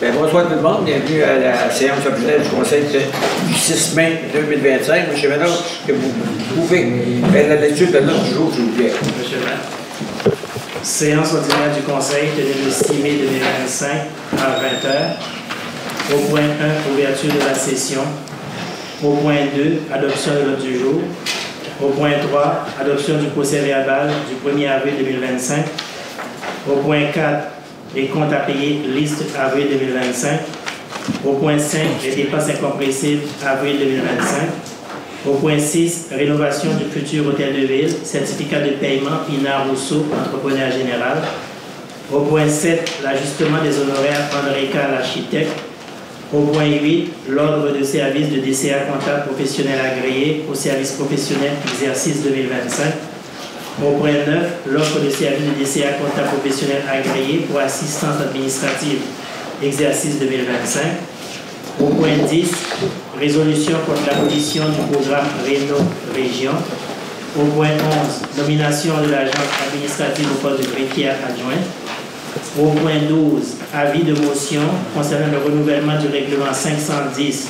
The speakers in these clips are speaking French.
Bien, bonsoir tout le monde, bienvenue à la séance ordinaire du Conseil du 6 mai 2025. M. Ménard, que vous pouvez faire la lecture de l'ordre du jour, s'il vous plaît. Monsieur le maire. Séance ordinaire du Conseil tenue le 6 mai 2025 à 20h. Au point 1, ouverture de la session. Au point 2, adoption de l'ordre du jour. Au point 3, adoption du procès-verbal du 1er avril 2025. Au point 4, les comptes à payer, liste avril 2025. Au point 5, les dépenses incompressibles avril 2025. Au point 6, rénovation du futur hôtel de ville, certificat de paiement Pinard Rousseau, entrepreneur général. Au point 7, l'ajustement des honoraires André K, l'architecte. Au point 8, l'ordre de service de DCA comptable professionnel agréé au service professionnel exercice 2025. Au point 9, l'offre de service de DCA comptable professionnel agréé pour assistance administrative exercice 2025. Au point 10, résolution contre l'abolition du programme Réno Région. Au point 11, nomination de l'agence administrative au poste de greffière adjoint. Au point 12, avis de motion concernant le renouvellement du règlement 510-2019,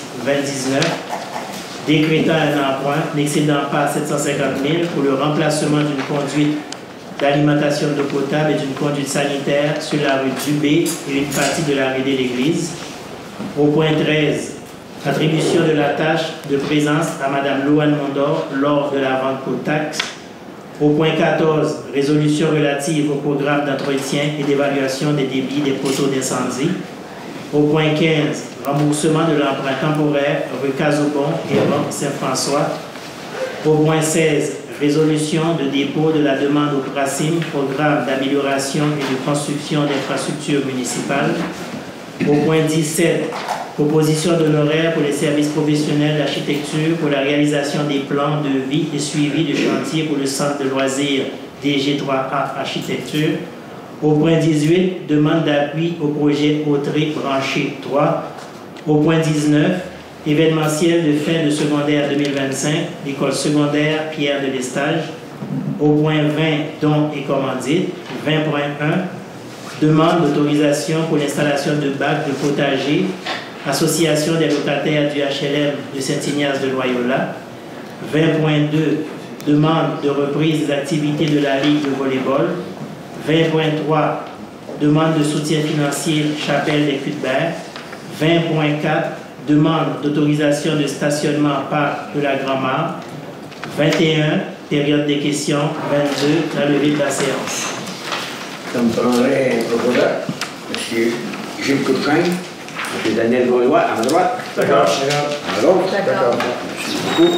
décrétant un emprunt n'excédant pas 750 000 pour le remplacement d'une conduite d'alimentation d'eau potable et d'une conduite sanitaire sur la rue Dubé et une partie de la rue de l'Église. Au point 13, attribution de la tâche de présence à Mme Louane Mondor lors de la vente pour taxe. Au point 14, résolution relative au programme d'entretien et d'évaluation des débits des poteaux d'incendie. Au point 15, remboursement de l'emprunt temporaire rue Casaubon et rue Saint-François. Au point 16, résolution de dépôt de la demande au PRACIM, programme d'amélioration et de construction d'infrastructures municipales. Au point 17, proposition d'honoraires pour les services professionnels d'architecture pour la réalisation des plans de vie et suivi de chantier pour le centre de loisirs DG3A Architecture. Au point 18, demande d'appui au projet Autré branché 3. Au point 19, événementiel de fin de secondaire 2025, l'école secondaire Pierre de Lestage. Au point 20, dons et commandites. 20.1, demande d'autorisation pour l'installation de bacs de potager, association des locataires du HLM de Saint-Ignace de Loyola. 20.2, demande de reprise des activités de la Ligue de volleyball. 20.3, demande de soutien financier Chapelle des Cuthbert. 20.4, demande d'autorisation de stationnement parc de la Grand-Mare. 21, période des questions. 22, la levée de la séance. Ça me prendrait un proposeur, M. Gilles Couchrin, M. Daniel Gaulois, à ma droite. D'accord. À gauche. D'accord. Merci beaucoup.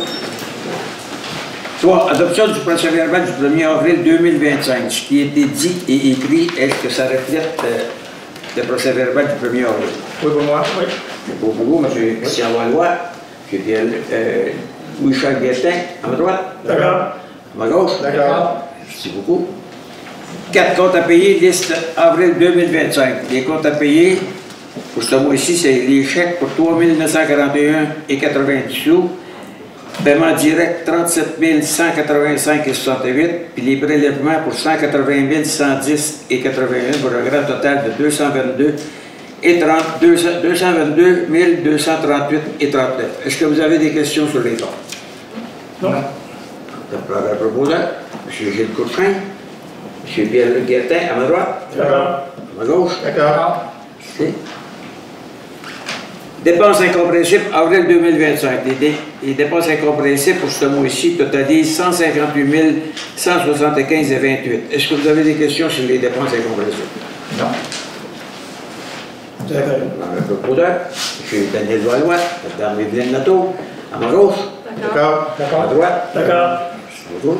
Soit adoption du procès-verbal du 1er avril 2025. Ce qui a été dit et écrit, est-ce que ça reflète le procès-verbal du 1er avril? Oui, pour moi, oui. Pour vous, M. Christian Valois, M. Louis-Charles Guestin, à ma droite. D'accord. À ma gauche. D'accord. Merci beaucoup. 4 comptes à payer, liste avril 2025. Les comptes à payer, pour ce mois-ci, c'est les chèques pour 3 941,90 sous. Paiement direct, 37 185,68. Puis les prélèvements pour 180 110,81 pour un grand total de 222 238,39. Est-ce que vous avez des questions sur les comptes? Non. Le proposeur, M. Gilles Couchrin. M. Pierre-Luc Guertin, à ma droite. D'accord. À ma gauche. D'accord. Merci. Dépenses incompréhensibles, avril 2025. Les dépenses incompréhensibles pour ce mois-ci totalisent 158 175,28. Est-ce que vous avez des questions sur les dépenses incompréhensibles? Non. D'accord. Le proposeur, M. Daniel Valois, Mme Evelyne Nateau, à ma gauche. D'accord. À ma droite. D'accord. Bonjour.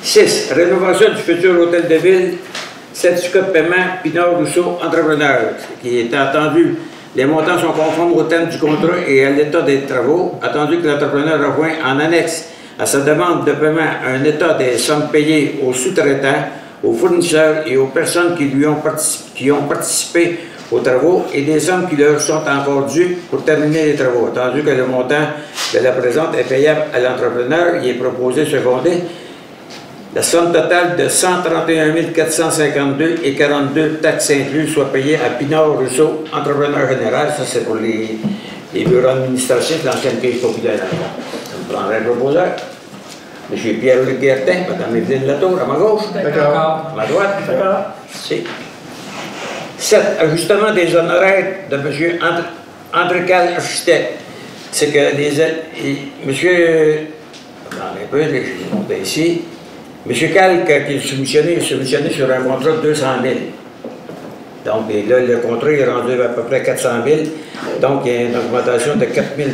6. Rénovation du futur hôtel de ville, certificat de paiement Pinard Rousseau, entrepreneur, qui est attendu. Les montants sont conformes au thème du contrat et à l'état des travaux, attendu que l'entrepreneur rejoint en annexe à sa demande de paiement un état des sommes payées aux sous-traitants, aux fournisseurs et aux personnes qui ont participé aux travaux et des sommes qui leur sont encore dues pour terminer les travaux, attendu que le montant de la présente est payable à l'entrepreneur. Il est proposé secondé La somme totale de 131 452 et 42 taxes incluses soit payée à Pinard Rousseau, entrepreneur général. Ça, c'est pour les bureaux administratifs, l'ancienne caisse populaire. Ça me prendrait un proposeur. M. Pierre-Luc Guertin, Mme Evelyne Latour, à ma gauche. D'accord. À ma droite. D'accord. C'est 7. Ajustement des honoraires de M. André-Cal Architecte. C'est que monsieur. Attendez un peu, je vais monter ici. M. Cal, qui est soumissionné sur un contrat de 200 000. Donc, et là, le contrat est rendu à peu près 400 000. Donc, il y a une augmentation de 4 000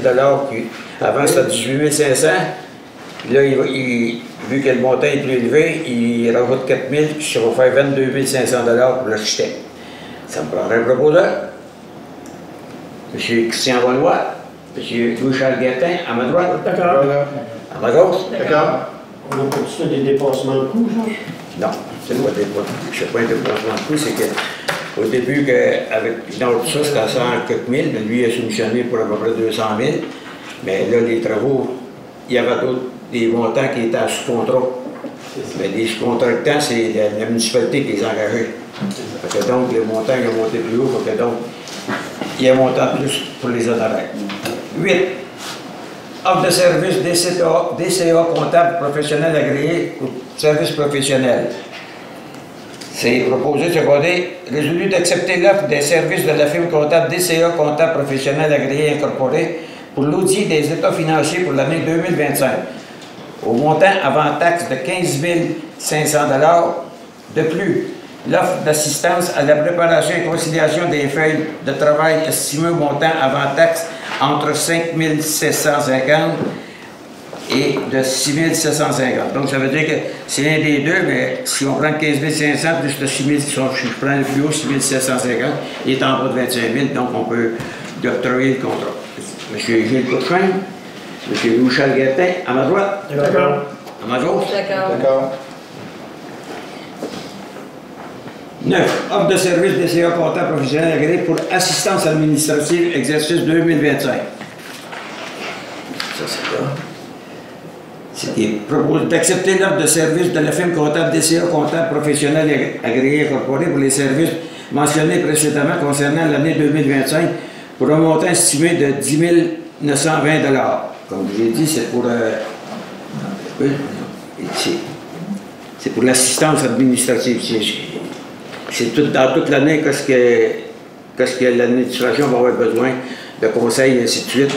qui, avant, c'était 18 500. Là, vu que le montant est plus élevé, il rajoute 4 000, puis ça va faire 22 500 pour l'architecte. Ça me prendrait un proposeur. M. Christian Valois, M. Louis-Charles Guertin, à ma droite. D'accord. À ma gauche. D'accord. On a continué des dépassements de coûts, genre? Non, c'est pas un dépassement de coût, c'est qu'au début, avec Pinard, tout ça, c'était à 100 quelques mille, mais lui, il a soumissionné pour à peu près 200 000. Mais là, les travaux, il y avait des montants qui étaient sous contrat. Mais les sous-contractants, c'est la municipalité qui les a engagés. Donc, le montant, il a monté plus haut, donc, il y a un montant plus pour les honoraires. 8. Offre de service DCA comptable professionnel agréé ou service professionnel. C'est proposé, secondé, résolu d'accepter l'offre des services de la firme comptable DCA comptable professionnel agréé incorporé pour l'audit des états financiers pour l'année 2025, au montant avant taxe de 15 500 $. De plus, l'offre d'assistance à la préparation et conciliation des feuilles de travail estimée au montant avant taxe entre 5 750 et de 6 750. Donc, ça veut dire que c'est l'un des deux, mais si on prend 15 500 plus le 6 000, si je prends le plus haut, 6 750, il est en bas de 25 000, donc on peut octroyer le contrat. M. Gilles Courchain, M. Louis-Charles Guertin, à ma droite. D'accord. À ma gauche. D'accord. 9. Offre de service DCA comptable professionnel agréé pour assistance administrative, exercice 2025. Ça, c'est là. C'était proposé d'accepter l'offre de service de la firme comptable DCA comptable professionnel agréé incorporé pour les services mentionnés précédemment concernant l'année 2025 pour un montant estimé de 10 920 $. Comme je l'ai dit, c'est pour... c'est pour l'assistance administrative. C'est dans toute l'année qu'est-ce que l'administration va avoir besoin de conseils et ainsi de suite.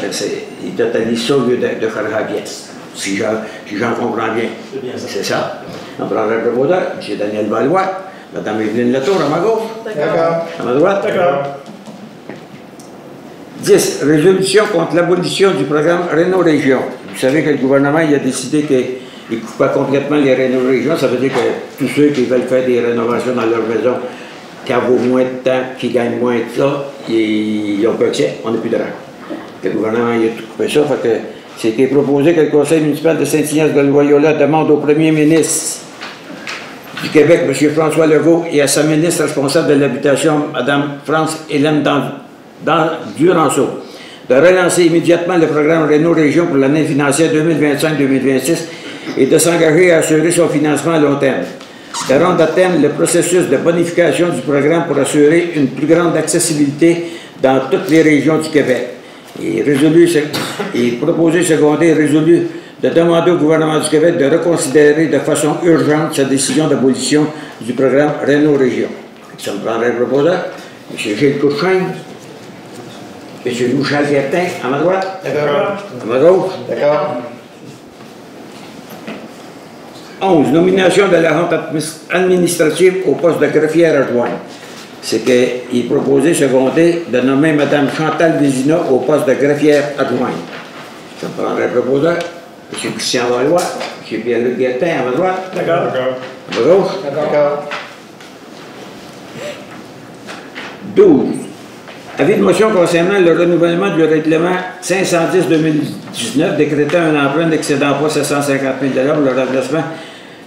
Il totalise ça au lieu de faire la pièce. Si j'en comprends bien. C'est ça. On prendra le proposeur, M. Daniel Valois, Mme Evelyne Latour à ma gauche. D'accord. À ma droite. D'accord. 10. Résolution contre l'abolition du programme Réno-Région. Vous savez que le gouvernement il a décidé qu'il ne coupe pas complètement les Réno-Régions. Ça veut dire que tous ceux qui veulent faire des rénovations dans leur maison, qui vaut moins de temps, qui gagnent moins de ça, ils ont pas accès, on n'a plus de rang. Le gouvernement il a tout coupé ça. Fait que c'était proposé que le Conseil municipal de Saint-Ignace-de-Loyola demande au premier ministre du Québec, M. François Legault, et à sa ministre responsable de l'habitation, Mme France-Hélène Duranceau, de relancer immédiatement le programme Réno-Région pour l'année financière 2025-2026 et de s'engager à assurer son financement à long terme. De rendre à terme le processus de bonification du programme pour assurer une plus grande accessibilité dans toutes les régions du Québec. Et proposé secondé résolu de demander au gouvernement du Québec de reconsidérer de façon urgente sa décision d'abolition du programme Réno-Région. Ça me prendrait le proposeur, M. Gilles Courchain, M. Louis-Charles Guertin, à ma droite. D'accord. À ma gauche. D'accord. 11. Nomination de la rente administrative au poste de greffière adjointe. C'est qu'il est proposé secondé de nommer Mme Chantal Vézina au poste de greffière adjointe. Ça me prendrait le proposeur, M. Christian Valois, M. Pierre-Luc Guertin, à ma droite. D'accord. À ma gauche. D'accord. 12. Avis de motion concernant le renouvellement du règlement 510-2019 décrétant un emprunt d'excédent poids 750 000 pour le remplacement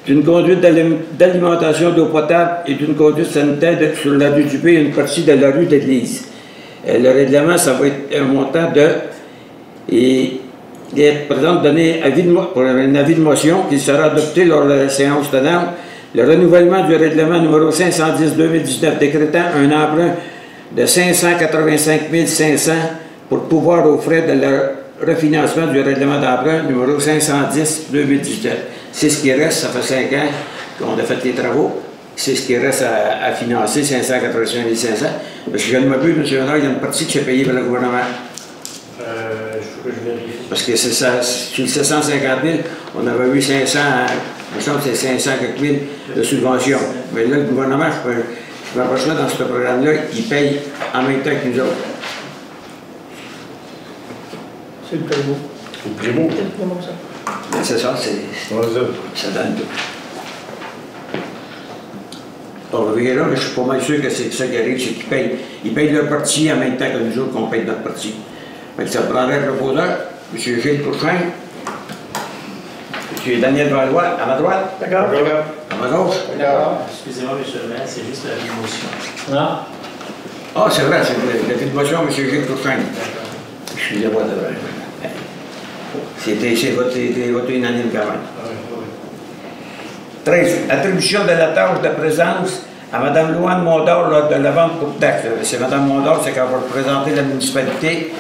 d'une conduite d'alimentation d'eau potable et d'une conduite sanitaire sur la rue Dupé et une partie de la rue d'Église. Le règlement, ça va être un montant de... Et Il est présent de donner pour un avis de motion qui sera adopté lors de la séance tenante, le renouvellement du règlement numéro 510-2019 décrétant un emprunt de 585 500 pour pouvoir aux frais de leur refinancement du règlement d'emprunt numéro 510-2017. C'est ce qui reste, ça fait 5 ans qu'on a fait les travaux, c'est ce qui reste à financer, 585 500. Parce que je ne m'abuse, M. Honor, il y a une partie qui est payée par le gouvernement. Je vérifie. Parce que c'est ça, sur le 750 000, on avait eu 500, il me semble que c'est 500 quelques mille de subventions. Mais là, le gouvernement, je m'approcherai dans ce programme-là, il paye en même temps que nous autres. C'est le Prévost. C'est le Prévost. C'est le Prévost, ça. Mais c'est ça, ça donne tout. On va verra, mais je suis pas mal sûr que c'est ça qui arrive, c'est qu'ils payent. Ils payent leur partie en même temps que nous autres qu'on paye notre partie. Fait que ça prendrait un proposeur, M. Gilles Couchrin, M. Daniel Valois, à ma droite. D'accord. À ma gauche. D'accord. Excusez-moi, M. le maire, c'est juste la motion. Non. Ah, c'est vrai, c'est la petite motion, M. Gilles Couchrin. Excusez-moi de vrai. C'est voté unanime quand même. 13. Attribution de la tâche de présence à Mme Louane Mondor lors de la vente pour taxe. C'est Mme Mondor, c'est qu'elle va représenter la municipalité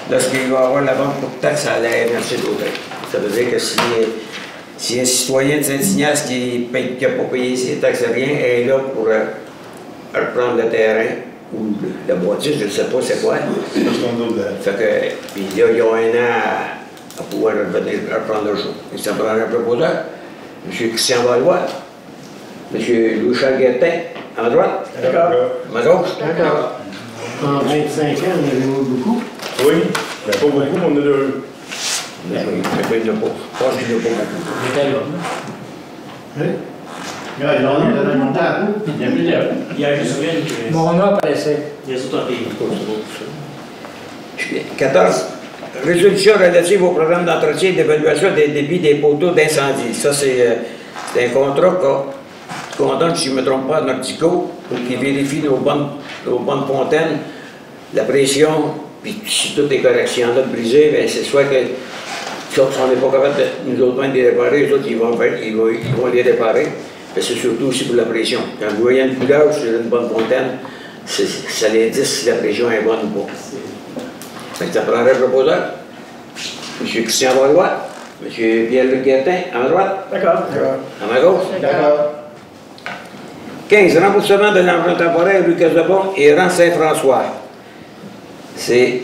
lorsqu'il va y avoir la vente pour taxe à la MRC d'Audrey. Ça veut dire que si un citoyen de Saint-Ignace qui n'a pas payé ses taxes, rien, elle est là pour reprendre le terrain ou la bâtisse, je ne sais pas c'est quoi. Fait que, puis là, ils ont 1 an à pouvoir revenir reprendre le jour. Et ça prend un proposeur. M. Christian Valois, M. Louis-Charles Guertin, à ma droite. D'accord. À ma gauche. D'accord. En 25 ans, on a eu beaucoup. Oui, mais pas beaucoup, on a deux. Mais il n'y en a pas. Je pense qu'il n'y en a pas beaucoup. J'étais là. Hein? Il y a longtemps à vous. Il y a plusieurs. Il y a juste une qui Mon nom apparaissait. les autres pays. 14. Résolution relative au programme d'entretien et d'évaluation des débits des poteaux d'incendie. Ça, c'est un contrat qu'on donne, si je ne me trompe pas, à Nordico, pour qu'il vérifie nos bonnes fontaines, la pression, puis si tout est correct. S'il y en a de brisé, bien, c'est soit que si on n'est pas capable de nous autres de les réparer, les autres, ils vont les réparer. Mais c'est surtout aussi pour la pression. Quand vous voyez une couleur sur une bonne fontaine, ça l'indique si la pression est bonne ou pas. Fait que ça prendrait un proposeur. M. Christian Valois, M. Pierre-Luc Guertin, à ma droite. D'accord. À ma gauche. D'accord. 15. Remboursement de l'emprunt temporaire rue Casabon et rang Saint-François. C'est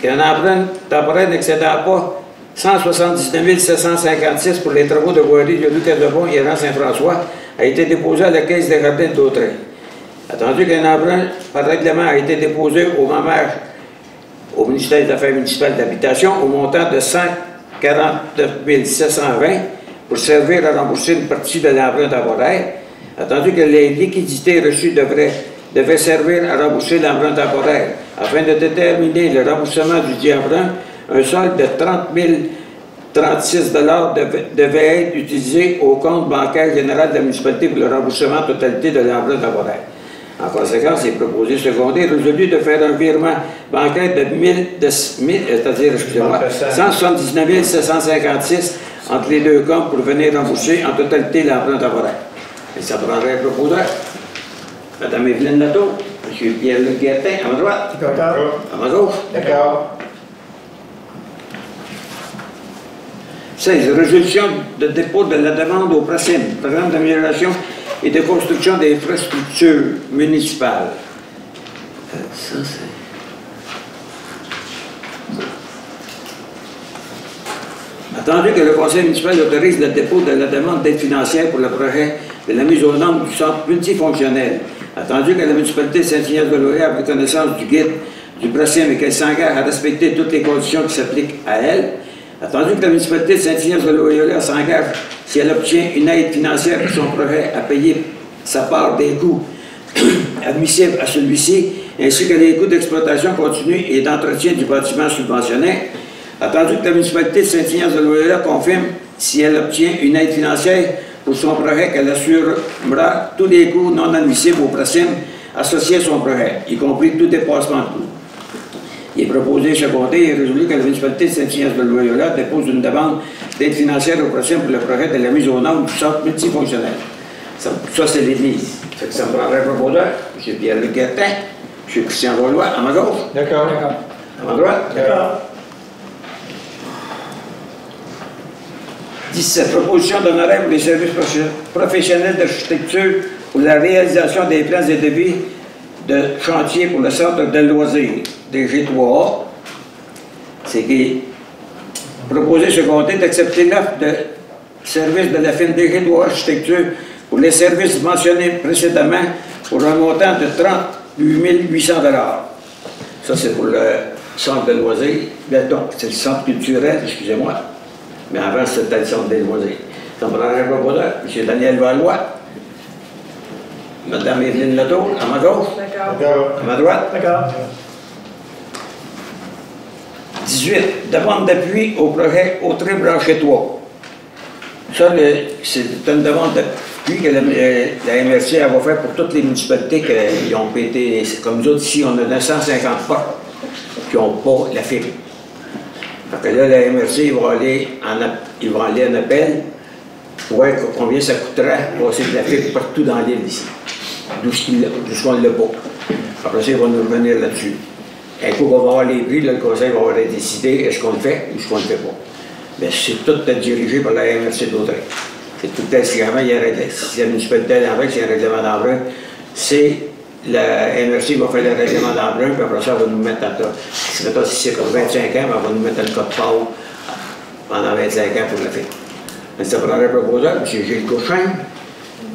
qu'un emprunt temporaire n'excédant pas 179 756 pour les travaux de voirie de rue Casabon et rang Saint-François a été déposé à la Caisse des Jardins d'Autray. Attendu qu'un emprunt par règlement a été déposé au Mamère au ministère des Affaires municipales d'habitation au montant de 149 720 pour servir à rembourser une partie de l'emprunt temporaire, attendu que les liquidités reçues devaient servir à rembourser l'emprunt temporaire. Afin de déterminer le remboursement du dit emprunt, un solde de 30 036 $ devait être utilisé au compte bancaire général de la municipalité pour le remboursement en totalité de l'emprunt temporaire. En conséquence, il est proposé secondé résolu de faire un virement bancaire de 179 756 entre les deux comptes pour venir rembourser en totalité l'emprunt temporaire. Et ça prendrait un proposeur. Mme Evelyne Latour, M. Pierre-Luc Guertin, à ma droite. D'accord. À ma gauche. D'accord. 16. Résolution de dépôt de la demande au PRACIM, Programme d'amélioration et de construction des infrastructures municipales. Ça, c'est... Attendu que le conseil municipal autorise le dépôt de la demande d'aide financière pour le projet de la mise aux normes du centre multifonctionnel, attendu que la municipalité de Saint-Ignace-de-Loyola a pris connaissance du guide du PRACIM et qu'elle s'engage à respecter toutes les conditions qui s'appliquent à elle, attendu que la municipalité de Saint-Ignace-de-Loyola s'engage, si elle obtient une aide financière pour son projet, à payer sa part des coûts admissibles à celui-ci, ainsi que les coûts d'exploitation continue et d'entretien du bâtiment subventionné, attendu que la municipalité de Saint-Ignace-de-Loyola confirme, si elle obtient une aide financière pour son projet, qu'elle assurera tous les coûts non admissibles au PRACIM associés à son projet, y compris tout dépassement de coûts. Il est proposé ce comté et résolu que la municipalité de Saint-Ignace-de-Loyola dépose une demande d'aide financière au prochain pour le projet de la mise aux normes du centre multifonctionnel. Ça c'est l'Église. Ça me prendrait un proposeur, M. Pierre-Luc Guertin, M. Christian Valois, à ma gauche. D'accord. À ma droite. D'accord. 17. Proposition d'honoraire pour les services professionnels d'architecture pour la réalisation des plans et devis de chantier pour le centre de loisirs des G3A. C'est qui proposé ce comté d'accepter l'offre de service de la firme DG3A Architecture pour les services mentionnés précédemment pour un montant de 38 800 $. Ça, c'est pour le centre de loisirs. C'est le centre culturel, excusez-moi. Mais avant, c'était le centre des loisirs. Ça me prendrait un proposeur, M. Daniel Valois, Mme Evelyne Latour, à ma gauche. D'accord. À ma droite. D'accord. 18. Demande d'appui au projet Autré Blanchet 3. Ça, c'est une demande d'appui que la MRC va faire pour toutes les municipalités qui ont pété. Comme nous autres, ici, on a 950 portes qui n'ont pas la fibre. Fait que là, la MRC, ils vont aller en appel pour voir combien ça coûtera pour passer de la fibre partout dans l'île ici. D'où on ne l'a pas. Après ça, ils vont nous revenir là-dessus. Un coup qu'on va avoir les prix, là, le conseil va avoir décidé est-ce qu'on le fait ou est-ce qu'on ne le fait pas. Mais c'est tout dirigé par la MRC d'Autrey. C'est tout le temps, si la municipalité est avec, s'il y a un règlement d'emprunt, c'est la MRC va faire le règlement d'emprunt, puis après ça, elle va nous mettre en tas. Si c'est comme 25 ans, elle va nous mettre le code part pendant 25 ans pour le faire. Mais ça prendrait un proposeur, M. Gilles Cochin,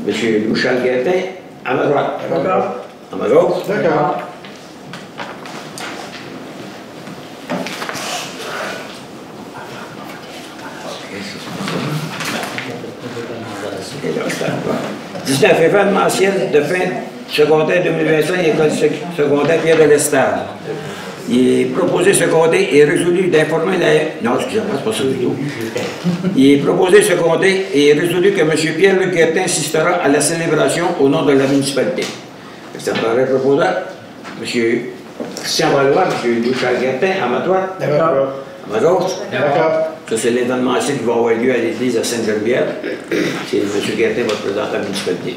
M. Louis-Charles Guertin, à ma droite. D'accord. À ma gauche. D'accord. Et là, c'est encore. 19. Événementiel de fin secondaire 2025, école secondaire Pierre de l'Estade. Il est proposé secondaire et résolu d'informer la... Non, excusez-moi, c'est pas ça du tout. Il est proposé secondaire et résolu que M. Pierre-Luc Guertin assistera à la célébration au nom de la municipalité. Ça paraît proposeur. M. Christian Valois, M. Louis-Charles Guertin, à ma droite. D'accord. À ma gauche. D'accord. Ça, c'est l'événementiel qui va avoir lieu à l'église à Sainte-Geneviève. C'est M. Guertin, votre président de la municipalité.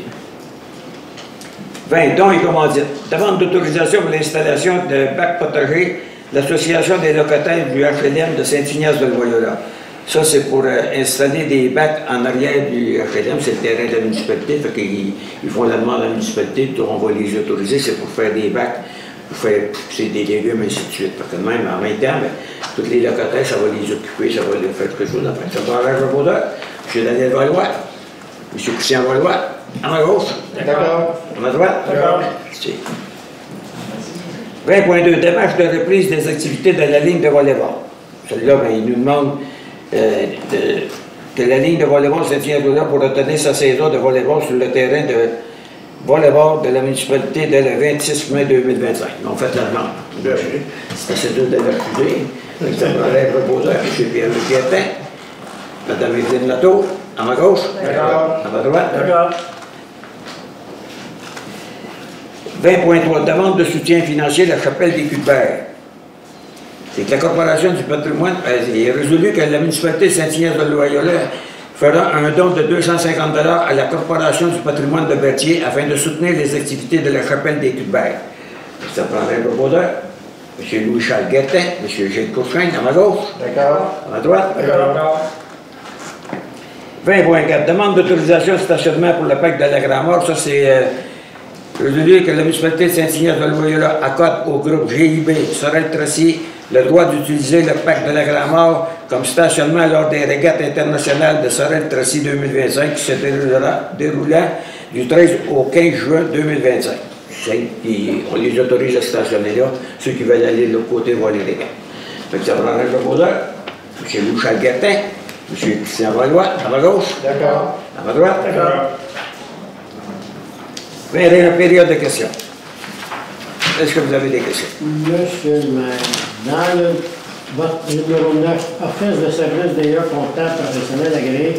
20. Dons et commandites. Demande d'autorisation pour l'installation de bacs potagers, l'association des locataires du HLM de Saint-Ignace-de-Loyola. Ça, c'est pour installer des bacs en arrière du HLM, c'est le terrain de la municipalité. Fait qu'ils font la demande à la municipalité, on va les autoriser, c'est pour faire des bacs, pour faire pousser des légumes, ainsi de suite. Parce que même en même temps, tous les locataires, ça va les occuper, ça va leur faire quelque chose après. Ça va avoir un proposeur, M. Daniel Valois, M. Christian Valois, à ma gauche. D'accord. À ma droite. D'accord. 20.2. Démarche de reprise des activités de la ligne de volleyball. Celui-là, il nous demande que la ligne de volleyball Saint-Ignace-de-Loyola pour retenir sa saison de volleyball sur le terrain de volleyball de la municipalité dès le 26 mai 2025. Ils ont fait la demande. C'est assez dur de la refuser. Ça prendrait un proposeur, M. Pierre-Luc Guertin, Mme Evelyne Latour, à ma gauche. D'accord. À ma droite. D'accord. 20.3. Demande de soutien financier de la chapelle des Cuthberts. C'est que la Corporation du patrimoine a résolu que la municipalité de Saint-Ignace-de-Loyola fera un don de 250 $ à la Corporation du patrimoine de Berthier afin de soutenir les activités de la chapelle des Cuthberts. Ça prendrait un proposeur, M. Louis-Charles Guertin, M. Gilles Cochin, à ma gauche. D'accord. À ma droite. D'accord. 20.4. Demande d'autorisation de stationnement pour le parc de la Grand-Mort. Ça, c'est résolu que la municipalité de Saint-Ignace-de-Loyola accorde au groupe GIB Sorel-Tracy le droit d'utiliser le parc de la Grand-Mort comme stationnement lors des régates internationales de Sorel-Tracy 2025 qui se déroulant du 13 au 15 juin 2025. On les autorise à stationner là. Ceux qui veulent aller de l'autre côté vont les régates. Donc ça prendrait le proposeur, M. Louis-Charles Guertin, M. Christian Valois, à ma gauche. D'accord. À ma droite. D'accord. Vers la période de questions. Est-ce que vous avez des questions? Monsieur le maire, dans votre numéro 9, Office de service d'ailleurs comptable professionnel agréé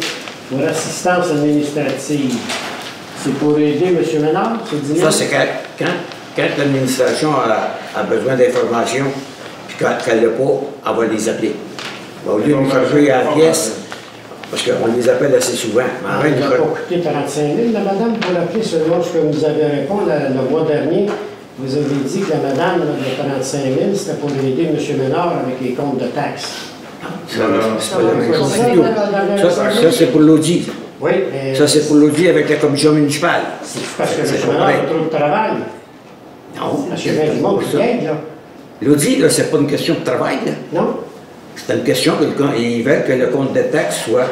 pour assistance administrative, c'est pour aider M. Ménard, c'est dit? Ça, c'est quand l'administration a besoin d'informations, Puis quand elle ne l'a pas, elle va les appeler. Au lieu de nous charger à la pièce, parce qu'on les appelle assez souvent. Mais Elle n'a pas coûté 35 000, la madame, pour l'appeler, selon ce que vous avez répondu le mois dernier. Vous avez dit que la madame de 35 000, c'était pour aider M. Ménard avec les comptes de taxes. C'est pas la même chose du tout. Ça c'est pour l'audit. Oui, mais Ça, c'est pour l'audit avec la commission municipale. c'est parce que M. Ménard a trop de travail. Non. Parce qu'il y a du monde qui aide, là. L'audit, là, c'est pas une question de travail, là. Non? C'est une question qu'ils veulent que le compte de taxes soit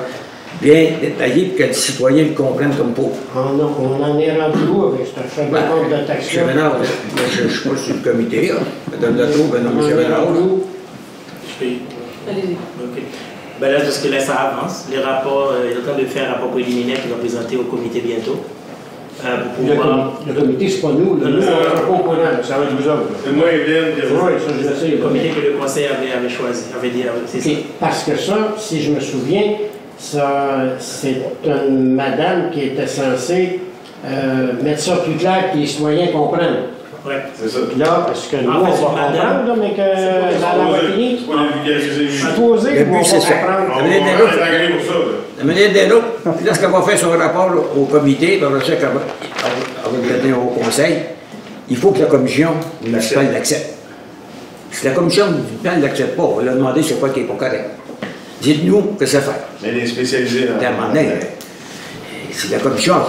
bien détaillé pour que le citoyen le comprenne comme pour. On en est rendu où avec ce fameux compte de taxes? M. Ménard, je ne suis pas sur le comité, là. Madame Latour, ben non, M. Ménard. Allez-y. OK. Ben là, parce que là, ça avance. Les rapports, il est en train de faire un rapport préliminaire qu'il va présenter au comité bientôt. Pour pouvoir... Le comité, c'est pas nous. Nous, on n'est pas au courant. Ça va être vous autres. C'est moi, Hélène, qui Oui, ça, je le sais. Le comité que le conseil avait choisi, avait dit, c'est ça. Parce que ça, si je me souviens, c'est une madame qui était censée mettre ça plus clair que les citoyens comprennent. Ouais. C'est ça. Puis là, est-ce que nous, En fait, on c'est va une madame. comprendre, là, mais que la loi va finir? C'est pas de vulgariser. Supposé Le qu'on but, va c'est ça. apprendre. On va être pour ça, là. La manière de l'autre, puis lorsqu'elle va faire son rapport là, au comité, ben, après ça, elle va le donner au conseil, il faut que la commission municipale l'accepte. Si la commission municipale ne l'accepte pas, on va leur demander c'est quoi qui n'est pas correct. Dites-nous que ça fait. Mais elle est spécialisée À un moment donné, si la commission a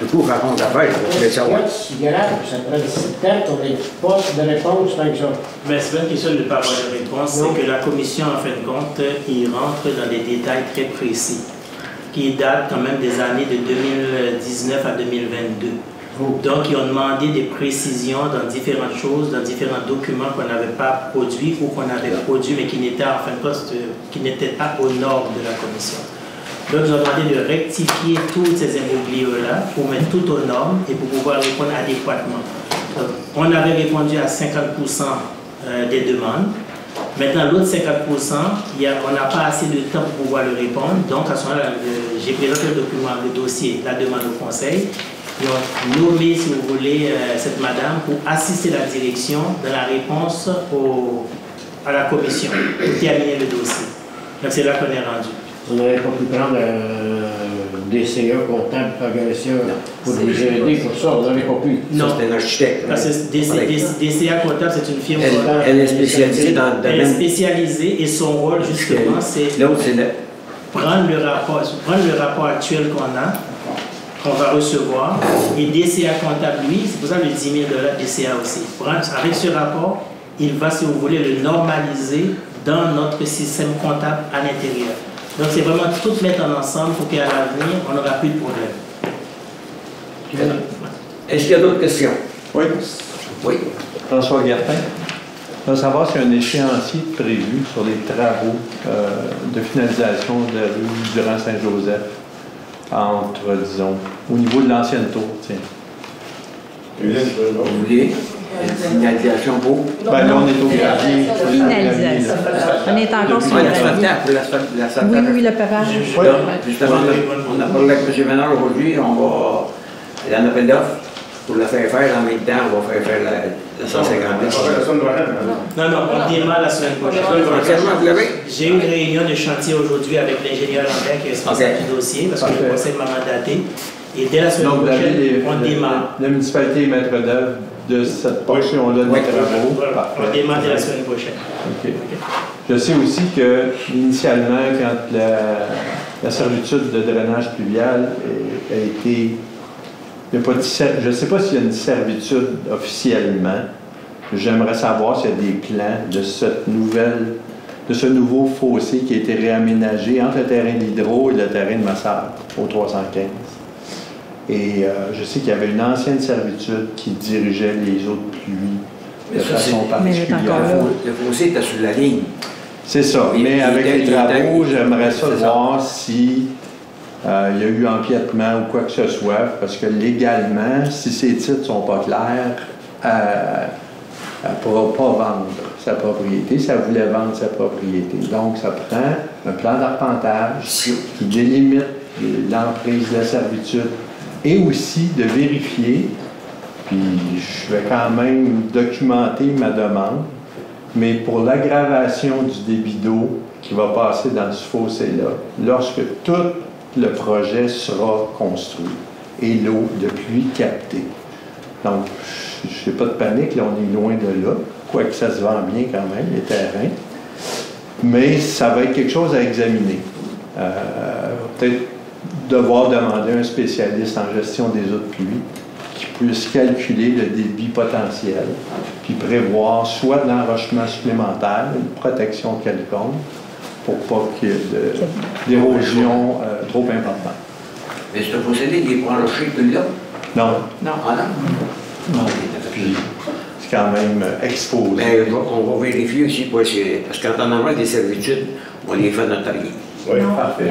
toujours raconte d'affaires, il faut le savoir. Ça prend 6 temps, on n'a pas de réponse tant que ça. Mais c'est pas une question de ne pas avoir de réponse, Non. c'est que la commission, en fin de compte, il rentre dans des détails très précis, qui datent quand même des années de 2019 à 2022. Donc, ils ont demandé des précisions dans différentes choses, dans différents documents qu'on n'avait pas produits ou qu'on avait produits, mais qui n'étaient en fin de compte, qui n'étaient pas aux normes de la commission. Donc, ils ont demandé de rectifier tous ces imbroglios-là pour mettre tout aux normes et pour pouvoir répondre adéquatement. Donc, on avait répondu à 50% des demandes. Maintenant, l'autre 50%, on n'a pas assez de temps pour pouvoir le répondre. Donc, à ce moment-là, j'ai présenté le document, le dossier, la demande au conseil. Ils ont nommé, si vous voulez, cette madame pour assister la direction dans la réponse à la commission pour terminer le dossier. Donc, c'est là qu'on est rendu. On n'aurait pas pu prendre un DCA comptable progression pour nous aider pour ça, on n'aurait pas pu. Non. Ça, c'est un architecte. Parce que DCA comptable, c'est une firme. Elle est spécialisée dans le Elle est domaine. spécialisée et son rôle, justement, c'est L'autre, c'est prendre le rapport actuel qu'on va recevoir, et DCA comptable, lui, c'est pour ça le 10 000 DCA aussi. Avec ce rapport, il va, si vous voulez, le normaliser dans notre système comptable à l'intérieur. Donc, c'est vraiment tout mettre en ensemble pour qu'à l'avenir, on n'aura plus de problème. Est-ce qu'il y a d'autres questions? Oui. Oui. François Guertin. Je veux savoir s'il y a un échéancier prévu sur les travaux de finalisation de la rue Durand-Saint-Joseph entre, disons, au niveau de l'ancienne tour, tiens. Vous voulez une signalisation pour? Ben là, on est au gravier. Finalisation. On est encore sur Oui, le gravier. l'asphaltage. Oui, oui, le pavage. Oui. Justement, on a parlé avec M. Ménard aujourd'hui, on va il y a un appel d'offres pour la faire faire. En même temps, on va faire la 150 000. La semaine prochaine. Non, non, on démarre la semaine prochaine. Entièrement, vous l'avez? J'ai eu une réunion de chantier aujourd'hui avec l'ingénieur Lambert qui est responsable du dossier parce que le conseil m'a mandaté. Et dès la semaine Donc, vous avez prochaine, on démarre. la municipalité est maître d'œuvre de cette portion-là Oui. des travaux. Voilà, Parfait. on démarre dès la semaine prochaine. OK. Je sais aussi que, initialement, quand la servitude de drainage pluvial a été... il y a pas je ne sais pas s'il y a une servitude officiellement. J'aimerais savoir s'il y a des plans de de ce nouveau fossé qui a été réaménagé entre le terrain d'Hydro et le terrain de Massard, au 315. Et je sais qu'il y avait une ancienne servitude qui dirigeait les eaux de pluie de Mais ça, façon Mais il est particulière. encore là. Le fossé était sur la ligne. C'est ça, Il- mais il avec était- les il travaux, était- j'aimerais ça c'est ça. voir si il y a eu empiètement ou quoi que ce soit, parce que légalement, si ces titres ne sont pas clairs, elle ne pourra pas vendre sa propriété si elle voulait vendre sa propriété. Donc, ça prend un plan d'arpentage qui délimite l'emprise de la servitude et aussi de vérifier, puis je vais quand même documenter ma demande, mais pour l'aggravation du débit d'eau qui va passer dans ce fossé-là, lorsque tout le projet sera construit et l'eau de pluie captée. Donc, je n'ai pas de panique, là, on est loin de là, quoique ça se vend bien quand même, les terrains. Mais ça va être quelque chose à examiner. Peut-être devoir demander à un spécialiste en gestion des eaux de pluie qui puisse calculer le débit potentiel, puis prévoir soit de l'enrochement supplémentaire, une protection quelconque, pour pas qu'il y ait d'érosion trop importante. Mais ce procédé, il est pour enrocher tout là? Non. Non. Ah non? Non. Puis, c'est quand même exposé. Mais on va vérifier aussi, parce qu'en temps normal, des servitudes, on les fait notarier. Oui. Parfait.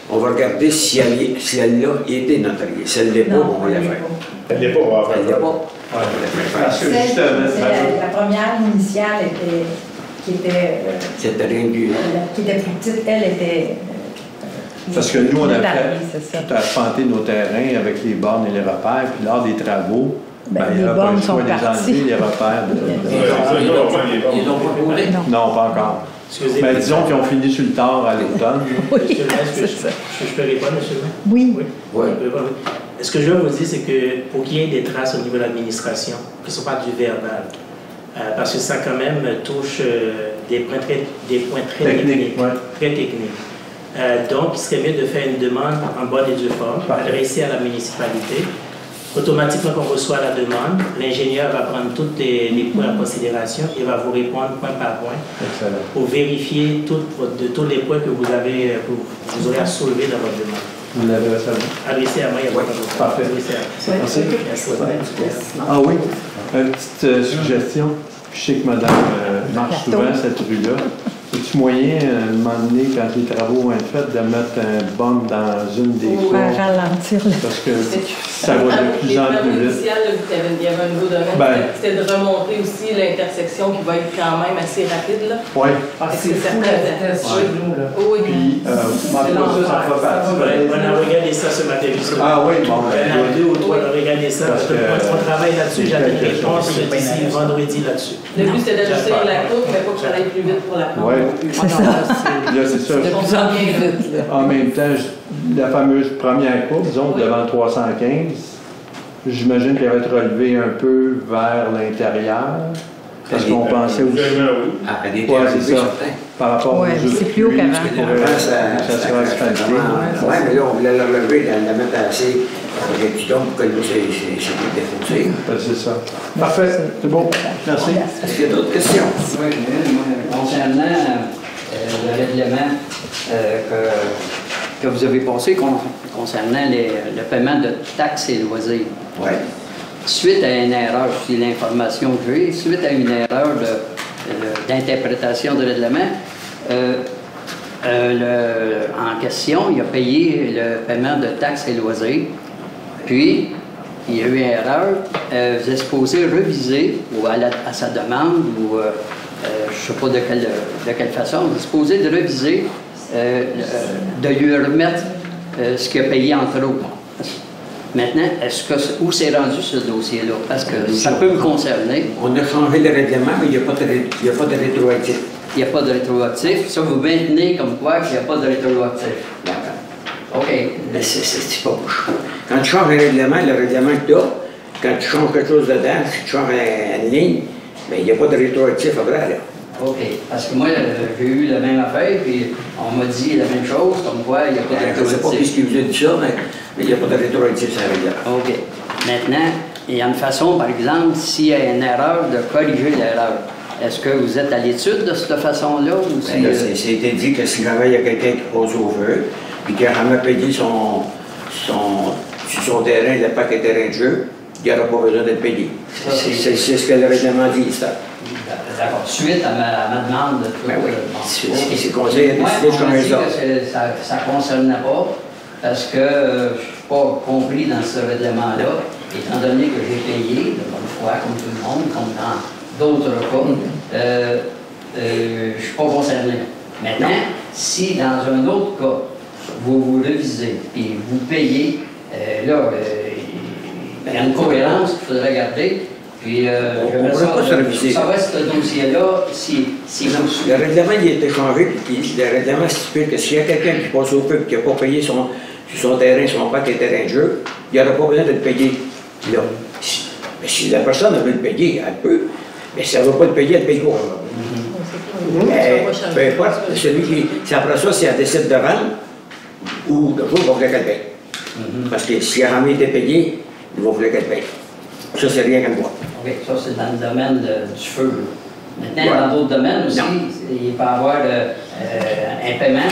On va regarder si elle a été notariée. Si elle ne l'est pas, on va la faire. Elle n'est pas, on va Elle ne l'est pas. Ouais. Parce que justement, La première initiale qui était C'était rien du. qui était plus petite, elle était. parce que nous, on a c'est ça. tout arpenté nos terrains avec les bornes et les repères, puis lors des travaux, il Les n'y a pas bornes le choix sont de les parties. enlever, les repères. Ils l'ont pas posé? Non, pas encore. Excusez-moi. Mais disons qu'ils ont fini sur le tard à l'automne. Oui, Est-ce que c'est ça. je peux répondre, monsieur le maire? Oui. Oui. Ce que je veux vous dire, c'est que pour qu'il y ait des traces au niveau de l'administration, que ce ne soit pas du verbal, parce que ça quand même touche des points très techniques. Ouais. Très techniques. Donc, il serait mieux de faire une demande en bonne et due forme, adressée à la municipalité. Automatiquement, quand on reçoit la demande, l'ingénieur va prendre tous les points en considération et va vous répondre point par point. Excellent. Pour vérifier de tous les points que vous aurez à soulever dans votre demande. Vous l'avez récemment. Adressé à moi, il n'y a pas de problème. Parfait. Adressé à moi. Merci. Ah oui, une petite suggestion. Je sais que madame marche souvent cette rue-là. Est-ce moyen, à un moment donné, quand les travaux vont être faits, de mettre un bump dans une des Pour cours? ralentir le... Parce que ça va de plus en plus vite. Il y avait un nouveau domaine, c'était de remonter aussi l'intersection qui va être quand même assez rapide. Là. Oui. C'est certain. Oui. Puis, ça fera partie. On a regardé ça ce matin. Ah oui, bon. On a 2 ou 3, on a regardé ça. Parce que- On travaille là-dessus, j'avais une réponse d'ici vendredi là-dessus. Le but, c'était d'ajuster la courbe, mais pas que ça aille plus vite pour la prendre. Oui. C'est ça. Là, c'est ça. On s'en vient vite. En même temps, la fameuse première courbe, disons, devant 315, j'imagine qu'elle va être relevée un peu vers l'intérieur. Parce qu'on pensait aussi, Ah, elle était Ouais, arrivée, c'est ça. certain. par rapport Ouais, aux c'est autres plus haut pluies, qu'avant. ça pourrait- ça sera asphalté. Oui, mais là, on voulait la relever, la mettre assez réduction pour que l'eau c'est plus défaussé. C'est ça. Parfait, c'est bon. Merci. Est-ce qu'il y a d'autres questions? Oui, concernant le règlement que vous avez passé concernant le paiement de taxes et loisirs. Oui. Suite à une erreur, c'est l'information que j'ai, suite à une erreur d'interprétation de règlement, en question, il a payé le paiement de taxes et loisirs. Puis, il y a eu une erreur. Vous êtes supposé reviser, ou à sa demande, ou je ne sais pas de quelle façon, vous êtes supposé de reviser, de lui remettre ce qu'il a payé en trop. Maintenant, où s'est rendu ce dossier-là? Parce que ça peut me concerner. On a changé le règlement, mais il n'y a pas de rétroactif. Il n'y a pas de rétroactif. Ça, vous maintenez comme quoi qu'il n'y a pas de rétroactif. D'accord. OK. Mais c'est pas bouche. Quand tu changes le règlement que tu as, quand tu changes quelque chose dedans, si tu changes une ligne, mais il n'y a pas de rétroactif après, là. OK. Parce que moi, j'ai eu la même affaire, puis on m'a dit la même chose, comme quoi il n'y a pas de Je ne sais pas rétroactif. qui vous a dit ça, mais il n'y a pas de rétroactif sur le règlement. OK. Maintenant, il y a une façon, par exemple, s'il y a une erreur, de corriger l'erreur. Est-ce que vous êtes à l'étude de cette façon-là? Ou si, Ben là, c'était dit que si jamais il y a quelqu'un qui passe au feu, puis qui a jamais payé sur son terrain, le paquet terrain de jeu, il n'aura pas besoin d'être payé. C'est ce que le règlement dit, ça. D'accord. Suite à ma demande de tout. Ben oui. Bon. Si le conseil a Moi, décidé de on m'a changer dit ça. que ça ne concernait pas, parce que je ne suis pas compris dans ce règlement-là, étant donné que j'ai payé de bonne foi, comme tout le monde, comme dans d'autres cas, je ne suis pas concerné. Maintenant, si dans un autre cas, vous revisez et vous payez, il y a une cohérence qu'il faudrait garder. Puis, je On me ne pourrait pas se réviser. ça va, ce dossier-là, si vous Le règlement, il a été changé, puis le règlement stipule que s'il y a quelqu'un qui passe au feu et qui n'a pas payé sur son terrain, son parc et terrain de jeu, il n'y aura pas besoin de le payer là. Mais si la personne veut le payer, elle peut, mais si elle ne veut pas le payer, elle paye pas. Mais peu importe, celui qui. C'est après ça, si elle décide de vendre, ou le jour, il va falloir qu'elle paye. Parce que si elle n'a jamais été payée, il va falloir qu'elle paye. Ça, c'est rien qu'à voir. OK, ça c'est dans le domaine du feu. Maintenant, dans d'autres domaines aussi, il peut y avoir un paiement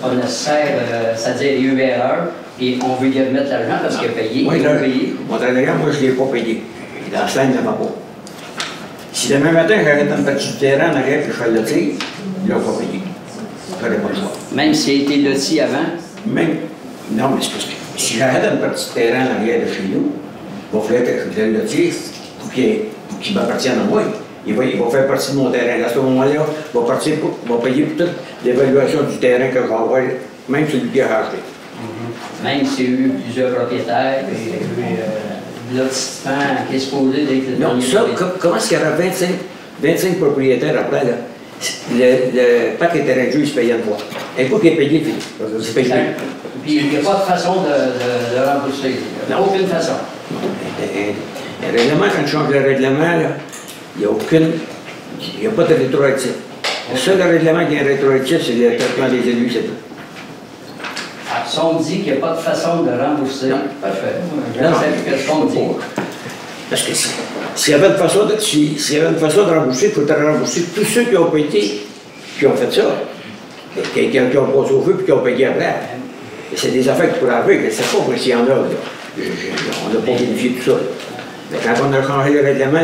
pas nécessaire, c'est-à-dire il y a eu erreur, et on veut y remettre l'argent parce qu'il a payé. Oui, là, mon travailleur, moi, je ne l'ai pas payé. Dans ça, il ne m'a pas. Si demain matin, j'arrête un petit terrain en arrière et je fais le tir, il n'a pas payé. Je n'aurais pas le choix. Même s'il a été loti avant? Même. Non, mais c'est parce que si j'arrête un petit terrain en arrière de chez nous, il va falloir que je fasse le tir pour qu'il m'appartienne à moi. Il va faire partie de mon terrain. À ce moment-là, il va payer pour toute l'évaluation du terrain que je vais avoir, même celui qui a acheté. Même s'il y a eu plusieurs propriétaires, et il y a eu lotissement qui est supposé d'être le Non, ça, comment est-ce qu'il y aura 25 propriétaires après, là? Le parc et terrain de jeu, il se payait une fois. Un coup qu'il est payé, il se paye plus. Puis il n'y a pas de façon de rembourser. Il n'y a aucune façon. Le règlement, quand tu changes le règlement, là, il n'y a pas de rétroactif. Le seul règlement qui est rétroactif, c'est le traitement des élus, c'est tout. Si on dit qu'il n'y a pas de façon de rembourser, parfait. J'accepte ce qu'on dit. Parce que s'il y avait une façon de rembourser, il faudrait rembourser tous ceux qui ont payé, qui ont fait ça. Qui ont passé au feu et qui ont payé après. Et c'est des affaires qui pourraient arriver, je ne sais pas s'il y en a. On n'a pas vérifié tout ça. Mais quand on a changé le règlement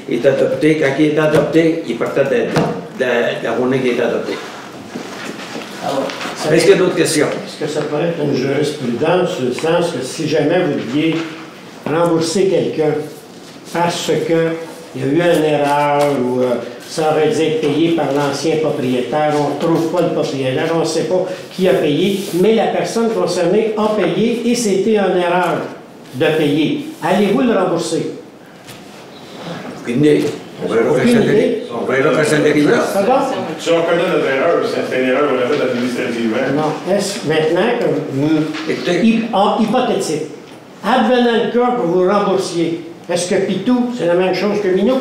est adopté. Quand il est adopté, il partait de la journée qui est adoptée. Est-ce qu'il y a d'autres questions? Est-ce que ça pourrait être une jurisprudence, sur le sens que si jamais vous deviez rembourser quelqu'un parce qu'il y a eu une erreur ou ça aurait dû être payé par l'ancien propriétaire, on ne trouve pas le propriétaire, on ne sait pas qui a payé, mais la personne concernée a payé et c'était une erreur de payer. Allez-vous le rembourser? Aucune idée. On verra quand ça arrivera. Si on connaît notre erreur, c'est une erreur qu'on a faite administrativement. Non. Est-ce maintenant que hypothétique, advenant le cas que vous remboursiez, est-ce que Pitou, c'est la même chose que Minou?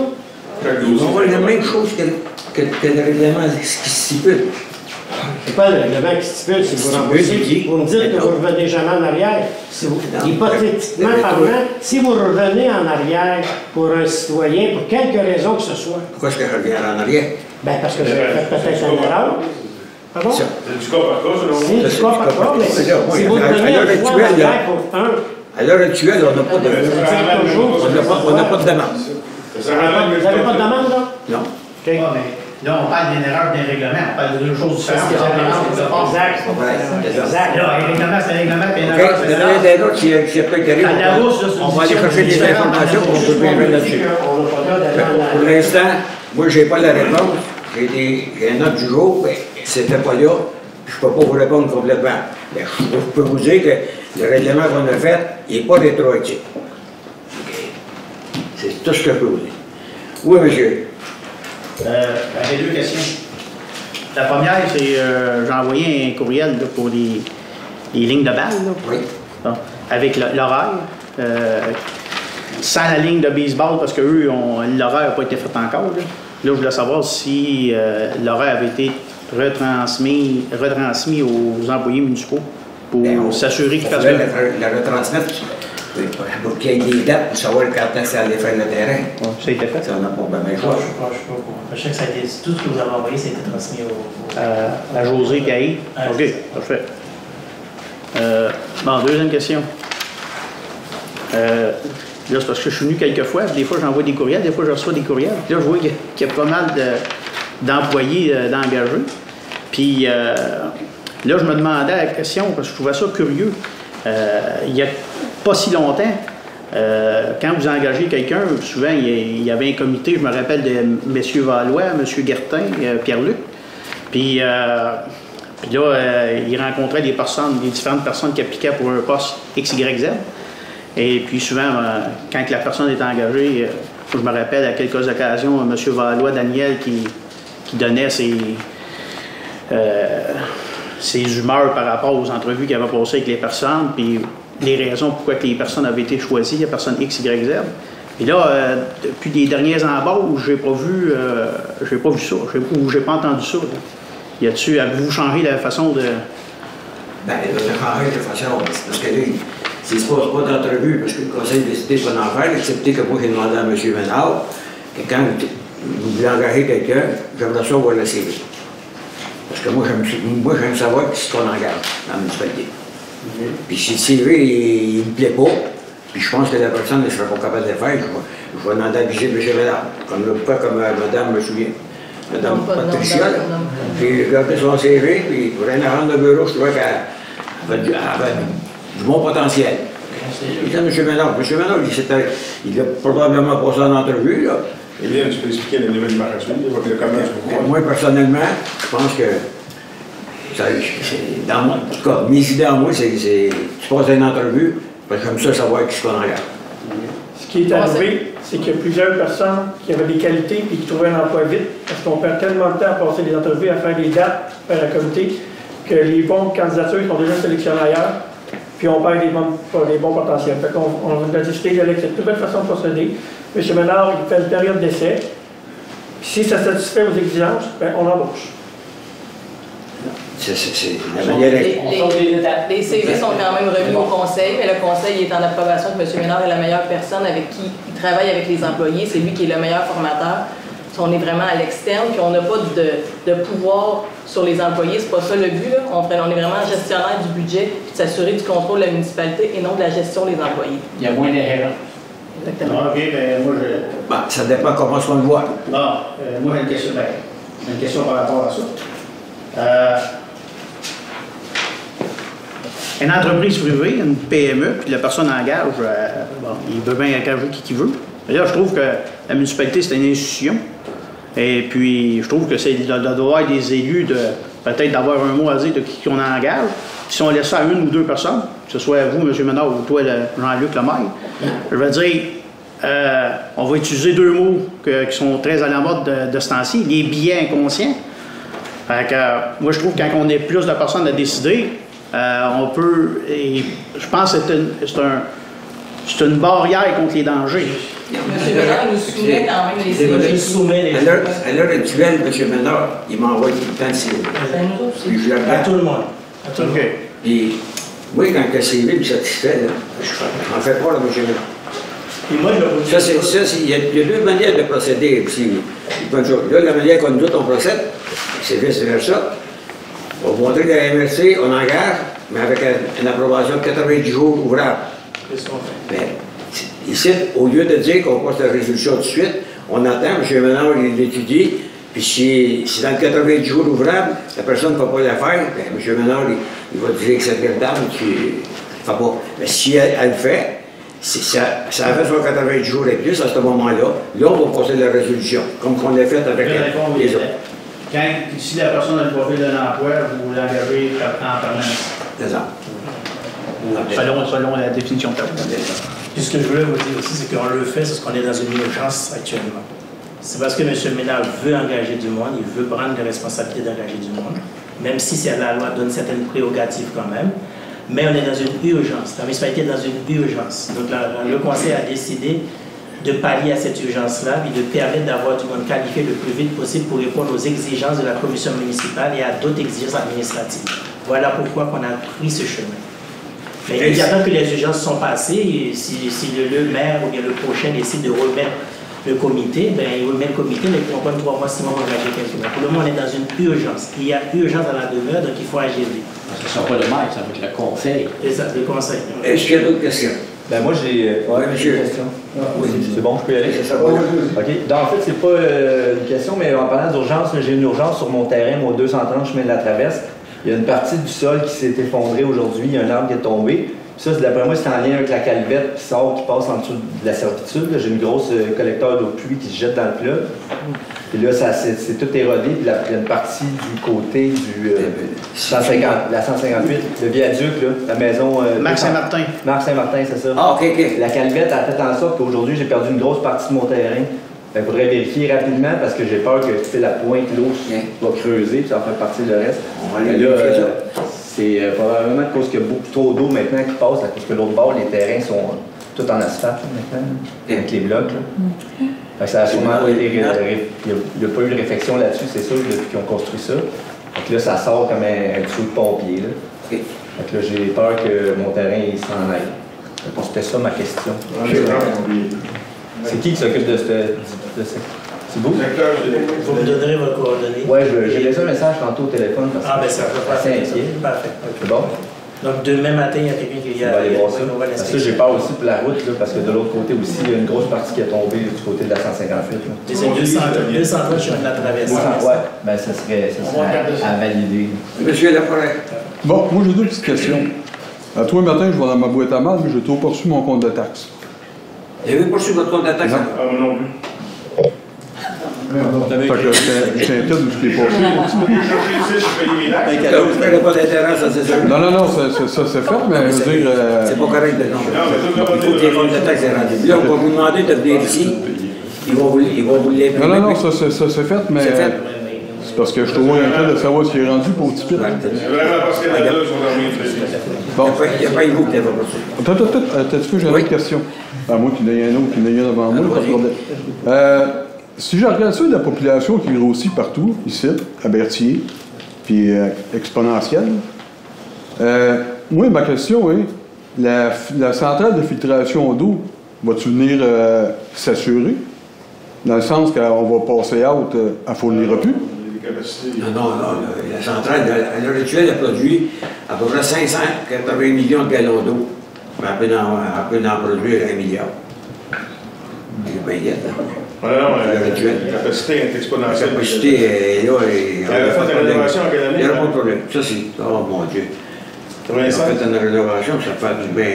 Ils vont voir la même chose que le règlement qui stipule. C'est pas le règlement qui stipule, si vous remboursez. Vous me dites que vous ne revenez jamais en arrière. Hypothétiquement parlant, si vous revenez en arrière pour un citoyen, pour quelque raison que ce soit. Pourquoi est-ce que je reviens en arrière? Bien, parce que vous avez fait peut-être une erreur. Pardon? C'est du cas par cas, selon vous? C'est du cas par cas, mais si vous revenez une fois en arrière pour un... À l'heure actuelle, on n'a pas de demande. On n'a pas de demande. Vous n'avez pas de demande, là? Non. OK. Là, on parle d'une erreur d'un règlement, on parle de deux choses différentes. Exact. Là, un règlement, c'est un règlement, puis une erreur, c'est une erreur. Il y en a d'autres qui peut arriver. On va aller chercher des informations pour on peut bien mettre là-dessus. Pour l'instant, moi, je n'ai pas la réponse. J'ai une note du jour, mais c'était pas là. Je ne peux pas vous répondre complètement. Mais je peux vous dire que le règlement qu'on a fait, il n'est pas rétroactif. C'est tout ce que je peux vous dire. Oui, monsieur. J'avais deux questions. La première, c'est j'ai envoyé un courriel là, pour les lignes de balle, là, Oui. bon, avec l'horaire, sans la ligne de baseball, parce que eux, l'horaire n'a pas été fait encore. Là, je voulais savoir si l'horaire avait été retransmis aux employés municipaux pour s'assurer qu'ils fassent la retransmettre. Pour qu'il y ait des dates pour savoir quand ça allait faire le terrain. Ouais, ça a été fait. Ça, on n'a pas bien Je choix. sais que ça a été, tout ce que vous avez envoyé, ça a été transmis À José Caïd. OK, parfait. Bon, deuxième question. Là, c'est parce que je suis venu quelques fois. Des fois, j'envoie des courriels, des fois, je reçois des courriels. Là, je vois qu'il y a pas mal d'employés d'engagés. Puis là, je me demandais la question, parce que je trouvais ça curieux. Il n'y a pas si longtemps, quand vous engagez quelqu'un, souvent, il y avait un comité, je me rappelle de M. Valois, M. Guertin, Pierre-Luc. Puis là, il rencontrait des différentes personnes qui appliquaient pour un poste XYZ. Et puis souvent, quand la personne est engagée, je me rappelle à quelques occasions, M. Valois, Daniel, qui donnait ses humeurs par rapport aux entrevues qu'il avait passées avec les personnes, puis les raisons pourquoi les personnes avaient été choisies, la personne X, Y, Z. Et là, depuis les derniers embauches, j'ai pas vu ça, ou j'ai pas entendu ça. Là. Avez-vous changé la façon de... Bien, il a changé de façon, parce que là, s'il ne se passe pas d'entrevue, parce que le conseil a décidé de pas en faire, excepté que moi j'ai demandé à M. Ménard que quand vous voulez engager quelqu'un, j'aimerais ça voir le CV. Parce que moi, j'aime savoir ce qu'on engage dans la municipalité. Puis si le CV, il ne me plaît pas, puis je pense que la personne ne sera pas capable de le faire, je vais demander à viser M. Ménard. Comme madame me souvient. Madame Patricia, puis j'ai regardé son CV, puis pour aller rendre le bureau, je trouvais qu'elle avait du bon potentiel. Il dit à M. Ménard, il a probablement passé en entrevue. Là. Eh bien, tu peux expliquer le niveau du marché, comment moi, personnellement, je pense que, en tout cas, mes idées en moi, c'est que tu passes une entrevue, parce que comme ça, savoir qui qu'on regarde. Ce qui est arrivé, c'est qu'il y a plusieurs personnes qui avaient des qualités et qui trouvaient un emploi vite, parce qu'on perd tellement de temps à passer des entrevues, à faire des dates par la comité, que les bons candidatures sont déjà sélectionnés ailleurs, puis on perd des bons potentiels. Fait qu'on a décidé avec cette nouvelle façon de procéder. M. Ménard, il fait une période d'essai. Si ça satisfait aux exigences, bien, on embauche. C'est la manière les CV sont quand même remis au conseil, mais le conseil est en approbation que M. Ménard est la meilleure personne avec qui il travaille avec les employés. C'est lui qui est le meilleur formateur. On est vraiment à l'externe, puis on n'a pas de pouvoir sur les employés. C'est pas ça le but. Là. On est vraiment gestionnaire du budget, puis de s'assurer du contrôle de la municipalité et non de la gestion des employés. Il y a moins d'erreurs. Exactement. OK, bien, moi, ça dépend comment on le voit. Bon, moi, j'ai une question par rapport à ça. Une entreprise privée, une PME, puis la personne engage, il veut bien engager qui veut. Et là, je trouve que la municipalité, c'est une institution. Et puis, je trouve que c'est le devoir des élus de peut-être d'avoir un mot à dire de qui on engage. Puis si on laisse ça à une ou deux personnes, que ce soit vous, M. Ménard, ou toi, Jean-Luc Lemaire, je veux dire, on va utiliser deux mots qui sont très à la mode de ce temps-ci, les biais inconscients. Fait que, moi, je trouve que quand on est plus de personnes à décider, on peut, et je pense que c'est une barrière contre les dangers. M. Ménard nous soumet quand même les CV. À l'heure actuelle, M. Ménard, il m'envoie tout le temps le CV. Puis je le regarde. À tout le monde. Puis, moi, quand le CV me satisfait, je m'en fais pas, là, M. Ménard. Et moi, il y a deux manières de procéder aussi. Là, la manière qu'on nous on procède, c'est vice-versa. On va montrer que la MRC, on engage, mais avec une approbation de 90 jours ouvrables. Ici, au lieu de dire qu'on passe la résolution tout de suite, on attend, M. Ménard, il l'étudie, puis si dans le 90 jours ouvrables, la personne ne peut pas la faire, bien, M. Ménard, il va dire que c'est regrettable, tu ne fais pas. Mais si elle le fait, ça a fait sur 90 jours et plus, à ce moment-là, là, on va passer la résolution, comme on l'a fait avec les autres. Si la personne a le profil d'un emploi, vous l'engagez en permanence. C'est ça. Selon la définition de Puis ce que je voulais vous dire aussi, c'est qu'on le fait, c'est parce qu'on est dans une urgence actuellement. C'est parce que M. Ménard veut engager du monde, il veut prendre les responsabilités d'engager du monde, même si la loi donne certaines prérogatives quand même. Mais on est dans une urgence. La municipalité est dans une urgence. Donc le conseil a décidé de pallier à cette urgence-là et de permettre d'avoir du monde qualifié le plus vite possible pour répondre aux exigences de la commission municipale et à d'autres exigences administratives. Voilà pourquoi on a pris ce chemin. Mais immédiatement que les urgences sont passées, et si le maire ou bien le prochain décide de remettre le comité, ben, il remet le comité, mais il prend 3 mois, 6 mois pour engager quelqu'un. Pour le moment, on est dans une urgence. Il y a urgence à la demeure, donc il faut agir vite. Ce ne sera pas le maire, ça va être le conseil. C'est ça, le conseil. Est-ce qu'il y a d'autres questions? Ben moi j'ai monsieur. Une question. Oui. C'est bon, je peux y aller? C'est ça, oui. OK. Donc, en fait, c'est pas une question, mais en parlant d'urgence, j'ai une urgence sur mon terrain, mon 230 chemin de la Traverse. Il y a une partie du sol qui s'est effondrée aujourd'hui, il y a un arbre qui est tombé. Ça, d'après moi, c'est en lien avec la calvette qui passe en dessous de la servitude. J'ai une grosse collecteur d'eau de pluie qui se jette dans le fleuve. Puis là, c'est tout érodé. Puis il y a une partie du côté du 150, la 158, le viaduc, là, la maison... Marc Saint-Martin. Marc Saint-Martin, c'est ça. Ah, OK. La calvette a fait en sorte qu'aujourd'hui, j'ai perdu une grosse partie de mon terrain. Il faudrait vérifier rapidement parce que j'ai peur que la pointe, l'eau va creuser, puis ça va faire partie de le reste. On va aller vérifier ça. C'est probablement à cause qu'il y a beaucoup trop d'eau maintenant qui passe, parce que l'autre bord, les terrains sont tout en asphalte maintenant, avec les blocs. Là. Fait que ça a sûrement été. Il n'y a pas eu de réflexion là-dessus, c'est sûr, depuis qu'ils ont construit ça. Donc là, ça sort comme un dessous de pompier. Là. Fait que là, j'ai peur que mon terrain il s'en aille. C'était ça ma question. C'est qui s'occupe de ça? C'est beau? Vous me donnerez vos coordonnées. Oui, j'ai laissé un message tantôt au téléphone parce que ça peut pas c'est inquiet. Parfait. C'est bon? Donc, demain matin, il y a quelqu'un qui vient. On va aller voir ça. Parce que j'ai peur aussi pour la route, là, parce que de l'autre côté aussi, il y a une grosse partie qui est tombée du côté de la 158. Mais c'est 230 sur la traversée. Oui, ben ça serait à valider. Monsieur Laforêt. Bon, moi j'ai deux petites questions. À tous les matins, je vais dans ma boîte à mal, mais j'ai toujours pas reçu mon compte de taxe. Vous avez pas reçu votre compte de taxe? Non plus. Fait que j'inquiète où ce qui est passé. Vous n'avez pas d'intérêt, ça c'est sûr. Non, ça c'est fait, mais je veux dire... C'est pas correct de non. Il faut que les comptes de taxe soient rendus. Là, on va vous demander de venir ici. Ils vont vous l'imprimer. Non, ça c'est fait, mais... C'est parce que je suis toujours inquiet de savoir s'il est rendu pour le petit peu. C'est vraiment parce que les deux sont Bon. Il n'y a pas une vous qui n'avez pas reçu. Attends, j'ai une autre question. À moi qui n'ai un autre, qui n'ai un devant moi, pas de problème. Si je regarde ça, la population qui grossit partout, ici, à Berthier, puis exponentielle, moi, ma question est, la centrale de filtration d'eau, va-tu venir s'assurer? Dans le sens qu'on va passer out, elle ne fournira plus? Non, la centrale, à l'heure actuelle, elle produit à peu près 580 millions de gallons d'eau. Elle peut en produire 1 milliard. C'est bien net, là. Non, la capacité est exponentielle. La capacité est là. Elle a fait une rénovation en quelle année? Il n'y a pas de problème. Ça, c'est... Oh mon Dieu. On a fait une rénovation, ça fait du bien...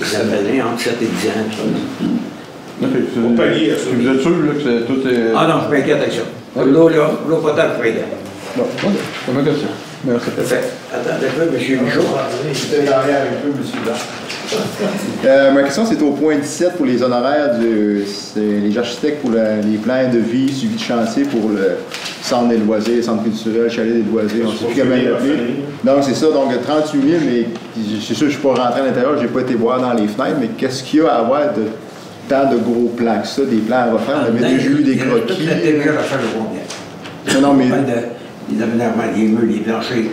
Ça fait entre 7 et 10 ans. Pour pallier à ça. Vous êtes sûr là, que tout est... Ah non, je m'inquiète avec ça. L'eau potable, je m'inquiète. Bon, c'est ma question. Merci. Parfait. Attendez un peu, M. Michaud. J'étais derrière un peu, M. Ma question, c'est au point 17 pour les honoraires les architectes pour les plans de vie, suivi de chantier pour le centre des loisirs, centre culturel, chalet des loisirs, on ne sait plus comment l'appeler. Donc, c'est ça, donc 38 000, mais c'est sûr que je ne suis pas rentré à l'intérieur, je n'ai pas été voir dans les fenêtres, mais qu'est-ce qu'il y a à avoir de tant de gros plans que ça, des plans à refaire? On avait déjà eu des croquis. Toute l'intérieur à faire le combien? Non, mais... Les aménagements, les murs, les planchers,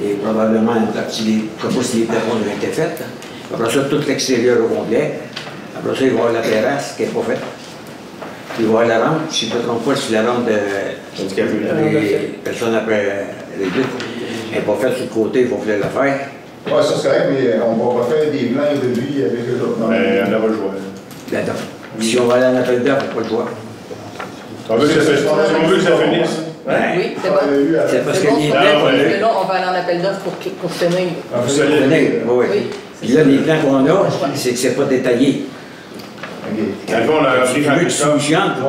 et probablement une partie, je ne sais pas si les plafonds ont été faits. Après ça, tout l'extérieur au complet. Après ça, il va y avoir la terrasse qui n'est pas faite. Il va y avoir la rampe. Si je ne me trompe pas, si la rampe des personnes après les deux n'est pas faite sur le côté, il faut faire la faire. Oui, ça c'est correct, mais on va refaire des plans de vie avec eux autres. Mais on a le choix. Si on va aller à l'appel d'offres, on n'a pas le choix. On veut que ça finisse. Oui, c'est bon. C'est parce que les plans qu'on a. Là, on va aller en appel d'offres pour finir. Oui. Puis là, les plans qu'on a, c'est que c'est pas détaillé. Dans le fond, on a appris à faire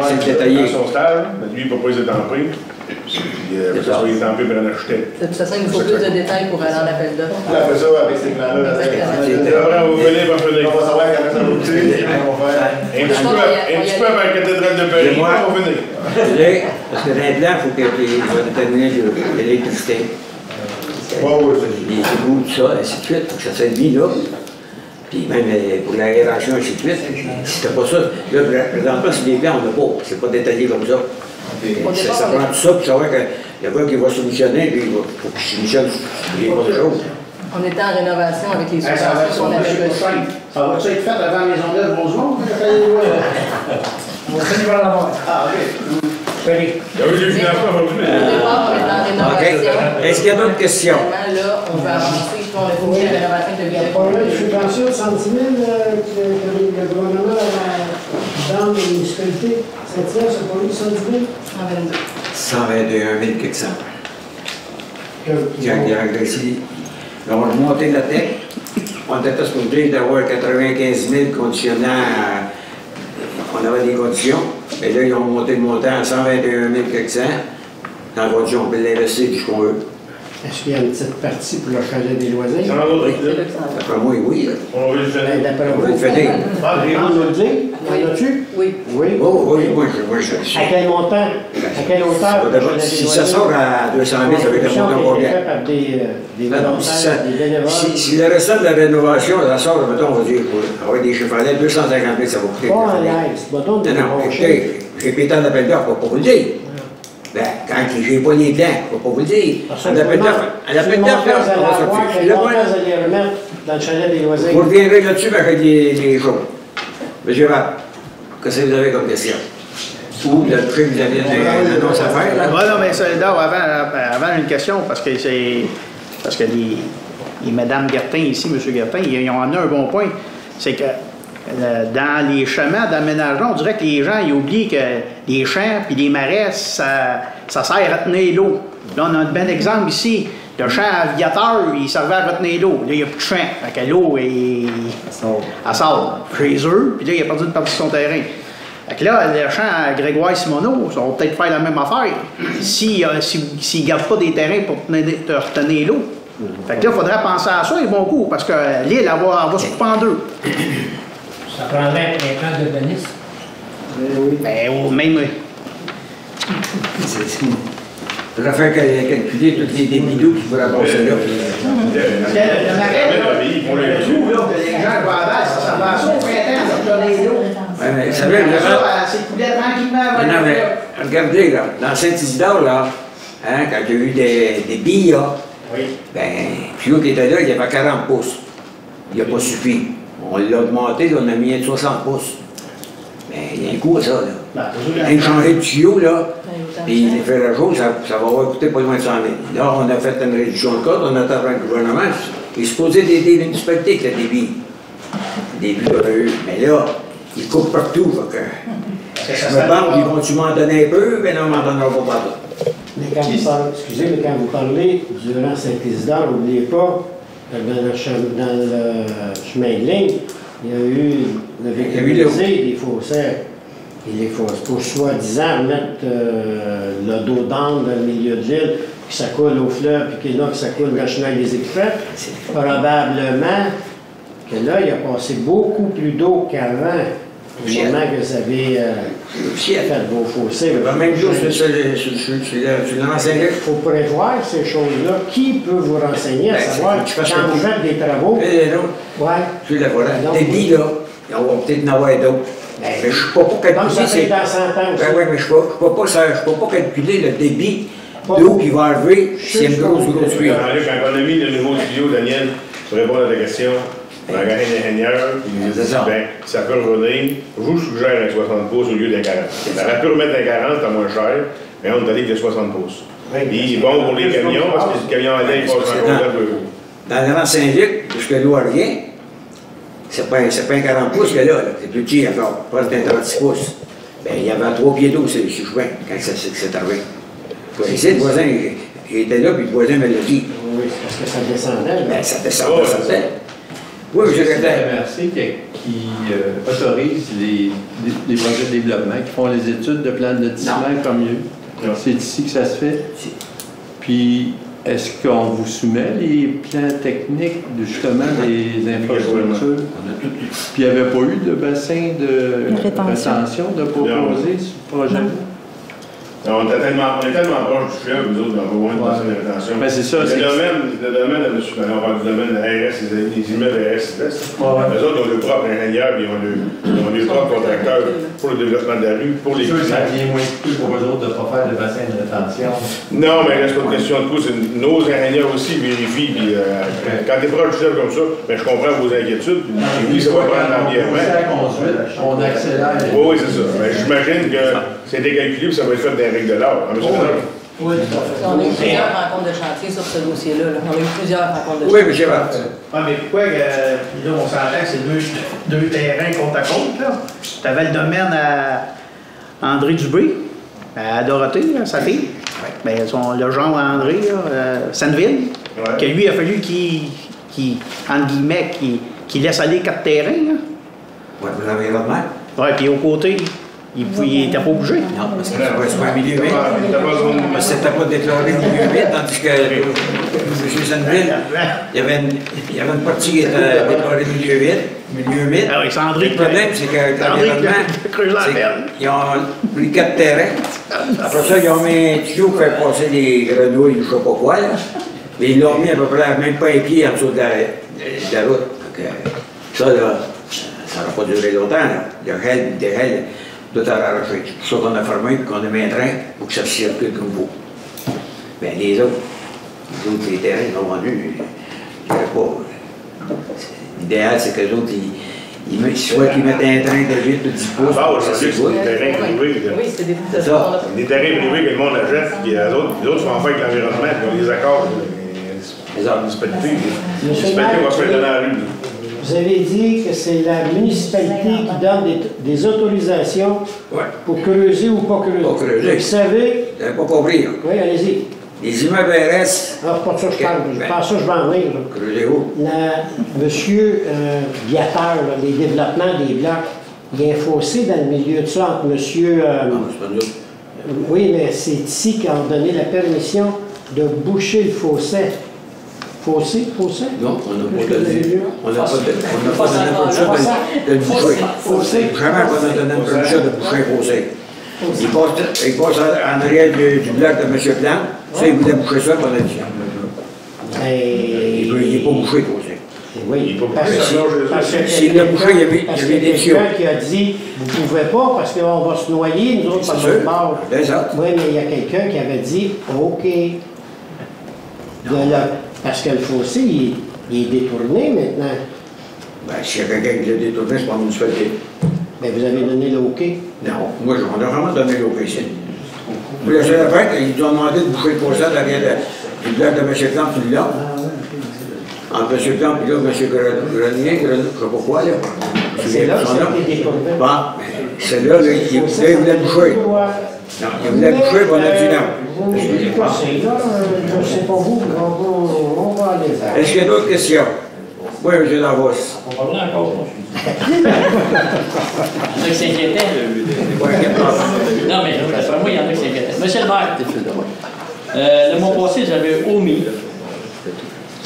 c'est détaillé. Dans son stade, lui, il propose d'être tempé. Puis, ça soit tempé par un architecte. De toute façon, il nous faut plus de détails pour aller en appel d'offres. Après ça, avec ces plans-là, après, on va venir, on va savoir comment ça va coûter. Un petit peu avant la cathédrale de Paris, on va venir. Parce que dans les plans, il faut qu'il va déterminer l'électricité. Les égouts, tout ça, ainsi de suite, pour que ça soit mis là. Puis même pour l'aération, ainsi de suite. Si t'as pas ça, là, présentement, sur les plans, on n'a pas. C'est pas détaillé comme ça. Ça prend tout ça pour savoir qu'il y a pas qui va solutionner, puis il faut qu'il solutionne les bonnes choses. On était en rénovation avec les subventions qu'on avait reçues. Ça va-tu être fait avant la maison d'œuvre Rosemont? On va finir par l'avoir. Ah, OK. Il y a eu des financements aujourd'hui. Au départ, on est en rénovation. Est-ce qu'il y a d'autres questions? Là, on veut avancer. On a fini la rénovation de Il y a pas mal de subventions de 110 000 que le gouvernement dans les municipalités. Saint-Hilaire, c'est pas eu 110 000? 122. 121 000 quelque cent. Il a agressé. On a remonté la tête. On était supposé d'avoir 95 000 conditionnants. On avait des conditions. Et là, ils ont monté le montant à 121 400. Dans la condition, on peut l'investir jusqu'on veut. Est-ce qu'il y a une petite partie pour le chalet des loisirs? D'après moi, oui. On va le finir. D'après On va le vous, finir. on nous le dit? En as-tu? Oui. Oui. Oh, oui, moi, je À quel montant? À quelle hauteur? Si ça sort à 200 000, ça va être un montant combien? Par des volontaires, des bénévoles. Si le restant de la rénovation, ça sort, mettons, on va dire, avec des chiffres à l'aide, 250 000, ça va coûter. Pas en l'air, c'est pas donc de Non, bon écoutez, j'ai pété en appel d'offres, pour vous le dire. Ben, quand j'ai pas les dents, je ne peux pas vous le dire. En appel d'offres, on va sortir. Quel montant vous allez remettre dans le chalet des loisirs? Vous reviendrez là-dessus avec les jours. M. Gérard, qu'est-ce que vous avez comme question? Ou le prix, vous avez une annonce à faire, là? Oui, non, mais ça, avant une question, parce que les Mme Gertin ici, M. Gertin, ils ont amené un bon point. C'est que dans les chemins d'aménagement, on dirait que les gens ils oublient que les champs et les marais, ça sert à retenir l'eau. Là, on a un bon exemple ici. Le champ aviateur, il servait à retenir l'eau. Là, il n'y a plus de champ. Fait que l'eau, elle sort chez eux, puis là, il a perdu une partie de son terrain. Fait que là, le champ à Grégoire Simoneau, ça va peut-être faire la même affaire s'ils ne gardent pas des terrains pour retenir l'eau. Fait que là, il faudrait penser à ça, et bon coup, parce que l'île, elle va se couper en deux. Ça prendrait un plan d'urbanisme. Oui. Ben, même. Il faudrait faire calculer tous les débits d'eau qui pourraient passer là. Parce que le marais, il faut le tout, là, que les gens vont abattre, ça va à ça au printemps, ça donner l'eau. Mais ça veut dire c'est coulé tranquillement. Non, mais regardez, là, dans Saint-Isidore, là, hein, quand il y a eu des billes, là, ben, puis l'autre qui était là, il y avait 40 pouces. Il n'a pas suffi. On l'a augmenté, là, on a mis 60 pouces. Mais il y a un coût à ça, là. Rien que changer de tuyau, là, puis les fer à jour, ça va avoir coûté pas loin de 100 000. Là, on a fait une réduction de code, on attend le gouvernement. Il est supposé d'aider les municipalités avec le débit. Le débit qu'on a eu. Mais là, ils coupent partout. Je me demande, ils vont-tu m'en donner un peu? Ben non, on m'en donnera pas partout. Mais quand vous parlez, excusez, mais quand vous parlez durant Saint-Isidore, n'oubliez pas, dans le chemin de ligne, il y a eu le véhiculisé des faussaires. Et les faussaires, pour soi-disant mettre le dos d'âne dans le milieu de l'île, que ça coule au fleuve, puis que là, que ça coule dans le chemin des équipements, probablement que là, il a passé beaucoup plus d'eau qu'avant, au moment que vous avez fait vos fossés. Même chose sur le renseignement. Il faut prévoir ces choses-là. Qui peut vous renseigner à savoir quand vous faites des travaux? Ouais. Je suis d'accord. Débit, là, on va peut-être en avoir d'autres. Mais je ne peux pas calculer. Oui, mais je ne peux pas calculer le débit d'eau qui va arriver s'il y a une grosse pluie. Quand on a mis le nouveau tuyau, Daniel, pour répondre à ta question, on a gagné un ingénieur, il nous a dit, ben, ça peut revenir. Je vous suggère un 60 pouces au lieu d'un 40. Ça aurait pu remettre un 40, c'est moins cher, mais on est allé avec 60 pouces. Il est bon pour les camions, parce que les camions à l'air, ils passent encore un peu. Dans le rang Saint-Luc, puisque l'eau rien, c'est pas un 40 pouces que là, c'est plus petit encore, pas d'un 36 pouces. Ben, il y avait 3 pieds d'eau sur le chemin quand c'est arrivé. Ici, le voisin, il était là, puis le voisin me l'a dit. Oui, parce que ça descendait. Ben, ça descendait. Oui, je c'est la MRC qui autorise les projets de développement, qui font les études de plan de lotissement comme mieux. C'est ici que ça se fait. Puis, est-ce qu'on vous soumet les plans techniques, justement, des infrastructures? Puis, il n'y avait pas eu de bassin de rétention de proposer ce projet-là? On est tellement proche du fleuve, nous autres, on va voir une bassin de rétention. Ben, c'est ça. Le domaine de M. on parle du domaine de RS, les immeubles de RS Sud-Est. Eux autres ont leur propre ingénieur, puis ils ont leur propre contracteur pour le développement de la rue, pour les clients. Ça vient moins coûteux pour eux autres de ne pas faire de bassin de rétention. Non, mais c'est pas une question de coût. Nos ingénieurs aussi vérifient. Puis, quand tu es proche du fleuve comme ça, ben, je comprends vos inquiétudes. Oui, ça va prendre l'environnement. On accélère. Oui, c'est ça. Mais j'imagine que c'était calculé, puis ça va être fait des règles de l'art. Oui, on a eu plusieurs rencontres de chantier sur ce dossier-là. On a eu plusieurs rencontres de chantier. Oui, mais j'ai pas. Mais pourquoi, là, on s'entend que c'est deux terrains côte à côte, là. Tu avais le domaine à André Dubé, à Dorothée, sa fille. Ben, le genre André, Sainte-Ville. que lui, il a fallu qu'il entre guillemets, qu'il laisse aller 4 terrains. Oui, vous avez l'environnement. Oui, puis au côté, il n'était pas obligé. Non, parce que c'est pas un milieu humide. Parce que c'était pas déclaré milieu humide, tandis que M. Senneville, il y avait une partie qui était déclarée milieu humide. Ah oui, Sandrine. Le problème, c'est que l'environnement, ils ont pris 4 terrains. Après ça, ils ont mis un tuyau pour faire passer des grenouilles, je ne sais pas quoi, là. Mais ils l'ont mis à peu près même pas un pied en dessous de la route. Donc, ça, là, ça n'aura pas duré longtemps, là. Des ailes, tout à l'arracher. C'est pour ça qu'on a fermé et qu'on a mis un train pour que ça circule comme il faut. Bien, les autres, les terrains, ils l'ont vendu. Je ne dirais pas. L'idéal, c'est que les autres, soit qu'ils mettent un train de 8 ou 10 pouces. Ah, aujourd'hui, c'est des terrains privés. Oui, c'est des c'est ça. Des terrains privés que le monde achète, puis les autres sont en fait avec l'environnement, puis ils ont des accords. Les municipalités. Les municipalités vont se faire donner à la rue. Vous avez dit que c'est la municipalité qui donne des autorisations pour creuser ou pas creuser. Pas creuser. Vous savez... Vous n'avez pas compris. Oui, allez-y. Les immeubles RS... Alors, pas ça que je parle. Pas ça que je vais en venir. Creusez où? Monsieur Viateur, les développements des blocs, il y a un fossé dans le milieu de ça entre monsieur... non, c'est pas nous. Oui, mais c'est ici qu'ils ont donné la permission de boucher le fossé. Fossé? Non, on n'a pas donné. On n'a pas donné la permission de le boucher. Jamais on a donné la permission de boucher un fossé. Il passe en arrière du bloc de M. Plante. Ça, il voulait boucher ça, qu'on a dit. Il n'est pas bouché, le fossé. Oui, parce que s'il l'a bouché, il y avait des tuyaux. Quelqu'un qui a dit, vous ne pouvez pas parce qu'on va se noyer, nous autres, par notre bord. Oui, mais il y a quelqu'un qui avait dit, OK. Parce que le fossé, il est détourné maintenant. Ben, s'il y a quelqu'un qui l'a détourné, c'est pas la municipalité. Ben, vous avez donné le OK? Non, moi, on a vraiment donné le OK ici. Puis la seule affaire, ils ont demandé de boucher le fossé derrière du bloc de M. Plante, celui-là. Entre M. Plante et là, M. Grenier, je ne sais pas quoi, là. C'est là que ça a été détourné. Bon, celle-là, il voulait boucher. Non, il voulait boucher, puis on a dit non. C'est pas vous, on va aller faire. Est-ce qu'il y a d'autres questions? Oui, M. Davos. On va parler encore. Il y en a qui s'inquiétaient. Non, mais d'après moi, il y en a qui s'inquiétaient. Monsieur le maire, le mois passé, j'avais omis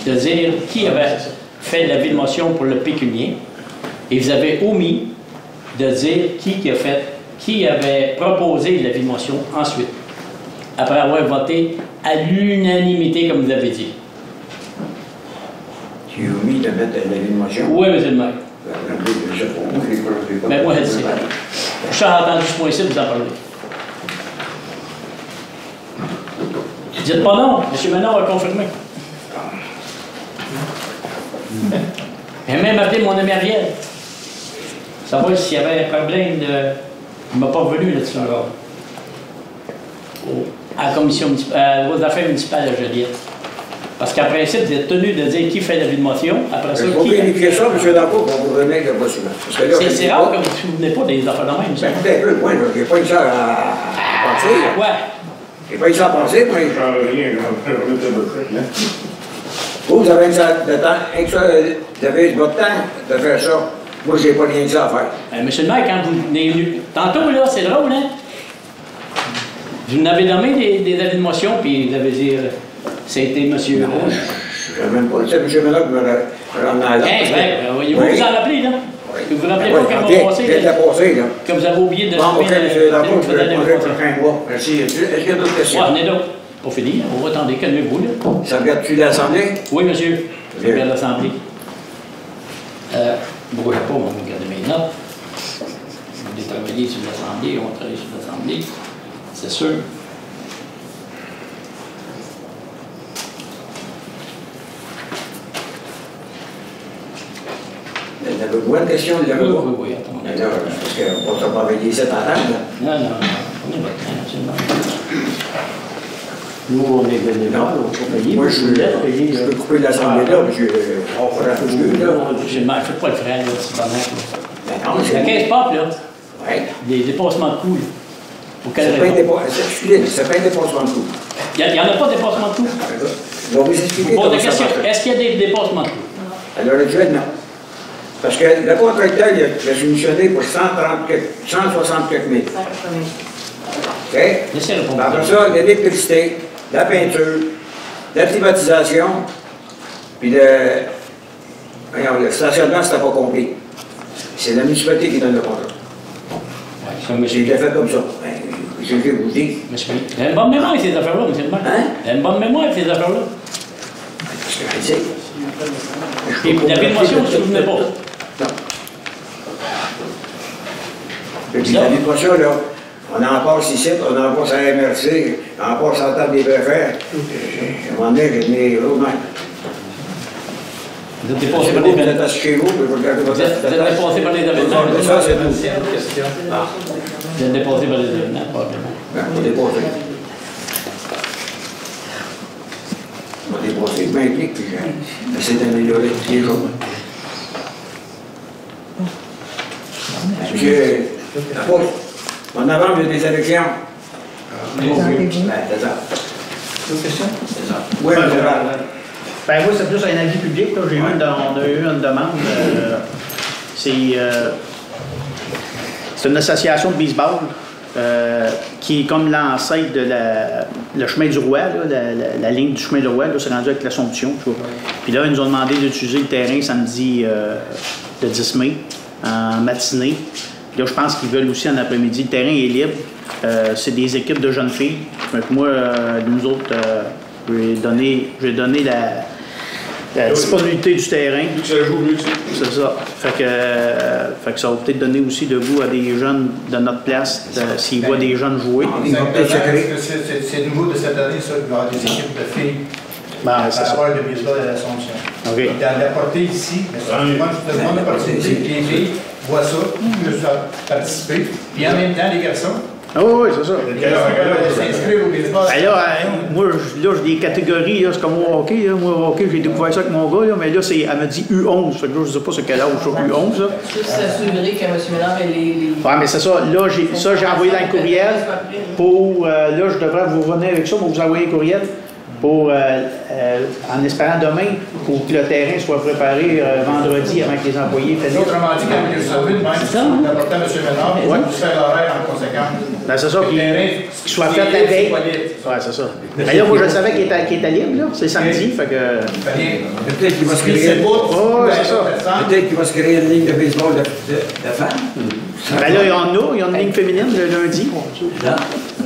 de dire qui avait fait l'avis de motion pour le pécunier, et vous avez omis de dire qui avait proposé l'avis de motion ensuite, après avoir voté à l'unanimité, comme vous avez dit. Tu as omis de mettre l'avis de motion? Oui, monsieur le maire. Mais moi, je le sais. Je suis entendu ce point-ci, vous en parlez. Dites pas non, M. Ménard a confirmé. Il a même appelé mon ami Ariel. Savoir s'il y avait un problème de... Il ne m'a pas revenu là-dessus encore. À la commission aux affaires municipales de Joliette. Parce qu'en principe, vous êtes tenu de dire qui fait l'avis de motion. Après ça, qui... écrire ça, M. Dampo, pour vous revenir que pas souvent. C'est rare que vous ne vous souvenez pas des affaires de même. Ben, écoutez un peu, moi, je n'ai pas eu ça à penser. Ouais. Je n'ai pas eu ça à penser, moi. Vous avez de temps, vous avez votre temps de faire ça. Moi, je n'ai pas rien de ça à faire. Monsieur le maire, quand vous venez venu, tantôt, là, c'est drôle, hein? Vous m'avez nommé des avis de motion, puis vous avez dit, c'était monsieur. Non, je ne sais même pas. C'est M. Ménard qui me l'a là. Voyez-vous, vous en rappelez, là? Vous vous rappelez pas qu'elle m'a passé? Que vous avez oublié de nommer Merci. Est-ce qu'il y a d'autres questions? Oui, on est là. Pour finir, on va attendre. Calmez-vous, là. Ça regarde-tu l'Assemblée? Oui, monsieur. Ça regarde l'Assemblée. Bougez pas, on va regarder mes notes. On a travaillé sur l'Assemblée, on va travailler sur l'Assemblée. C'est sûr. Il y avait beaucoup de questions, il y avait pas. Oui, attends. Parce qu'on ne s'est pas veillé cette attente, là. Non, on est votre temps, absolument. Nous, on est bénévoles, on peut payer. Moi, je peux couper l'Assemblée là, parce que on fera un peu là. Monsieur le maire, faites pas le frère, là, c'est pas mal. C'est la 15 pop, là. Oui. Des dépassements de coûts, là. Pour quelle raison? C'est pas un dépassement de coûts. Il n'y en a pas de dépassement de coûts. Je vais vous expliquer Bon, comment la ça question, marche. est-ce qu'il y a des dépassements de coûts? Alors, actuellement, non. Parce que le contracteur, il a soumissionné pour 160 quelques mille. OK? Après ça, l'électricité, la peinture, la climatisation, puis le stationnement, c'était pas compris. C'est la municipalité qui donne le contrat. J'ai été fait comme ça. Je vais vous dire. Il a une bonne mémoire, ces affaires-là, M. le maire. Hein? Il a une bonne mémoire, ces affaires-là. Parce que je sais. Et vous avez une motion, si vous ne venez pas. Non. Et puis, l'année prochaine, là, on a encore 6 sites, on a encore sa MRC, on a encore sa table des préfets. À un moment donné, j'ai mis l'autre même. Vous êtes dépassé par les Vous êtes assis chez vous, puis vous regardez votre tête. Vous êtes dépassé par les événements. Ça, c'est tout. Vous êtes dépassé par les événements, probablement. On est dépassé. On est dépassé. Je m'implique, puis j'essaie d'améliorer tous les jours. La pause. En novembre, il y a des élections. C'est ça. D'autres questions? C'est ça. Oui, Gérard. Ben moi, c'est plus un avis public. Là. On a eu une demande. C'est une association de baseball qui est comme l'ancêtre de le chemin du roi, là, la ligne du chemin du roi. C'est rendu avec l'Assomption. Puis là, ils nous ont demandé d'utiliser le terrain samedi le 10 mai en matinée. Là, je pense qu'ils veulent aussi en après-midi. Le terrain est libre. C'est des équipes de jeunes filles. Donc moi, nous autres, j'ai donné la disponibilité du terrain. C'est ça. Fait que ça va peut-être donner aussi de goût à des jeunes de notre place s'ils voient des jeunes jouer. C'est nouveau de cette année, ça, il va y avoir des équipes de filles. Ben, c'est ça. De baseball à l'Assomption. Okay. Dans la portée ici, moi, je te demande l'opportunité que les filles voient ça, puissent participer. Puis en même temps, les garçons. Ah oui, c'est ça. S'inscrire au baseball. Ben là, moi, j'ai des catégories, là, c'est comme au hockey. Là. Moi, au hockey, j'ai découvert ça avec mon gars, là, mais là, elle me dit U11. Fait que là, je ne sais pas c'est quel âge sur U11. Là. Juste s'assurer que M. Ménard et les... Ouais, mais c'est ça. Là, j'ai envoyé dans le courriel pour... là, je devrais vous revenir avec ça, pour vous envoyer un courriel pour, en espérant demain, pour que le terrain soit préparé vendredi avant que les employés fassent. Autrement dit, quand vous savez, même si vous apportez à M. Ménard, vous faire l'horaire en conséquence. Ben, c'est ça, qu'il soit fait la veille. Ouais, c'est ça. Mais là, moi, je savais qu'il était libre, là. C'est samedi, fait que... Peut-être qu'il va se créer... c'est ça. Peut-être qu'il va se créer une ligne de baseball de femmes. Ben là, il y a une ligne féminine le lundi.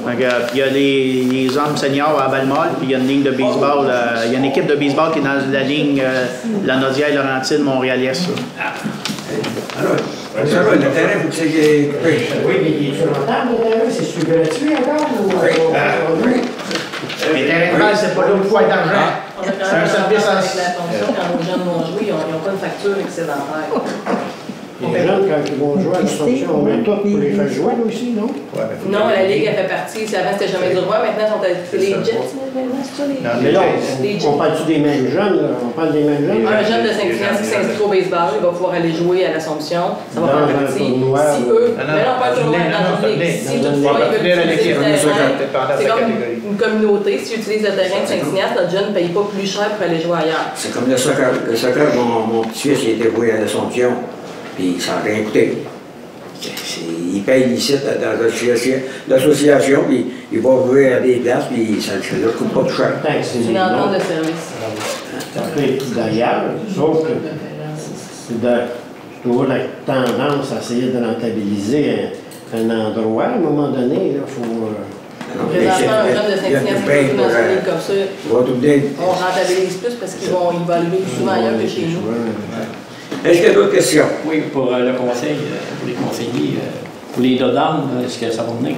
Il y a les hommes seniors à Valmol, puis il y a une ligne de baseball, il y a une équipe de baseball qui est dans la ligne la Naudière-Laurentide Montréal-Est. Alors, le terrain, vous savez. Oui, mais il est sur la table, le terrain, c'est gratuit encore ou. Mais terrain, c'est pas là où il faut être d'argent. C'est un service à l'Assomption, quand nos jeunes vont jouer, ils n'ont pas une facture excédentaire. Les jeunes, quand ils vont jouer à l'Assomption, on met tout pour les faire jouer, là aussi, non? Non, la Ligue, elle fait partie. Avant, c'était jamais du roi. Maintenant, c'est les Jets. C'est ça, les Mais là, on parle-tu des mêmes jeunes, là? On parle des mêmes jeunes? Un jeune de Saint-Ignace qui s'inscrit au baseball, il va pouvoir aller jouer à l'Assomption. Ça va faire partie. Si eux, mais non, pas toujours dans une ligue. Si toutefois, ils veulent utiliser le terrain, c'est comme une communauté. Si utilisent le terrain de Saint-Ignace, notre jeune ne paye pas plus cher pour aller jouer ailleurs. C'est comme le soccer. Le soccer, mon petit-fils, il était voué à l'Assomption, puis ça n'a rien coûté. Il paye ici dans l'association, puis il va jouer à des places, puis ça ne leur coûte pas tout cher. C'est une entente de service. Ça peut être d'ailleurs, sauf que c'est toujours la tendance à essayer de rentabiliser un endroit. À un moment donné, il faut... Présentement, un jeune de Saint-Ignace qui est dans une ligue comme ça, on rentabilise plus parce qu'il va aller souvent ailleurs que chez nous. Est-ce qu'il y a d'autres questions? Oui, pour le conseil, pour les conseillers, pour les dodans, est-ce que ça va venir?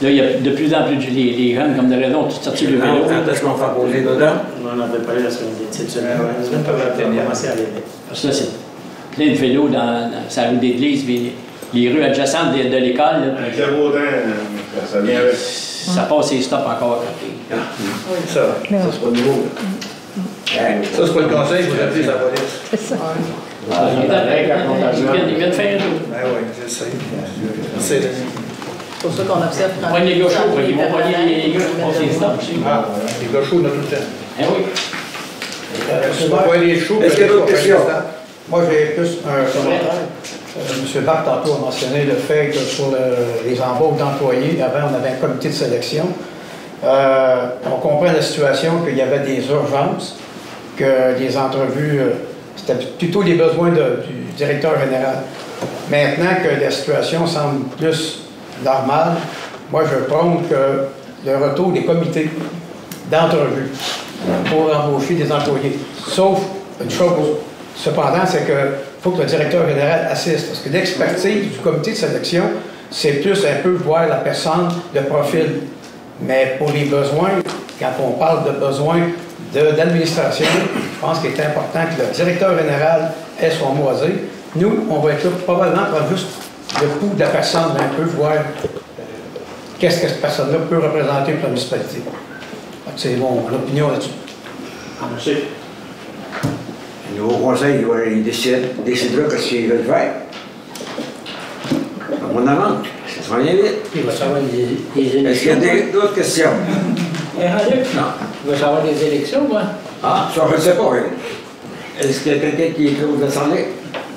Là, il y a de plus en plus les jeunes, comme de raison, tout sorti le vélo. Quand est-ce qu'on va poser les dodans? On en avait parlé la semaine dernière. La semaine peuvent commencer à l'aider. Parce que là, c'est plein de vélos dans sa rue d'église, puis les rues adjacentes de l'école. Avec le beau temps, ça vient avec. Ça passe et stop encore à côté. Ça, c'est pas nouveau. Ça, c'est pas le conseil, vous appelez la police. C'est ça. Il vient de faire un tour. Ben oui, je sais. C'est pour ça qu'on observe. Ouais, les gars chauds, ils vont voler les gars qui font ces stops. Ah, les gars chauds, on a tout le temps. Eh oui. Est-ce qu'il y a d'autres questions? Moi, j'ai plus un commentaire. M. Bach, tantôt, a mentionné le fait que sur les embauches d'employés, avant, on avait un comité de sélection. On comprend la situation qu'il y avait des urgences, que les entrevues, c'était plutôt les besoins du directeur général. Maintenant que la situation semble plus normale, moi, je prône que le retour des comités d'entrevue pour embaucher des employés. Sauf une chose, cependant, c'est qu'il faut que le directeur général assiste. Parce que l'expertise du comité de sélection, c'est plus un peu voir la personne de profil. Mais pour les besoins, quand on parle de besoins d'administration, je pense qu'il est important que le directeur général ait son mot à dire. Nous, on va être là probablement prendre juste le pouls de la personne, un peu voir qu'est-ce que cette personne-là peut représenter pour la municipalité. C'est mon opinion là-dessus. Merci. Le nouveau conseil, il décidera ce qu'il veut faire. On avance. Ça va bien vite. Il va savoir les élections. Est-ce qu'il y a d'autres questions? Non. Il va savoir les élections, moi. Ah, ça, je ne sais pas. Est-ce qu'il y a quelqu'un qui est aux assemblées?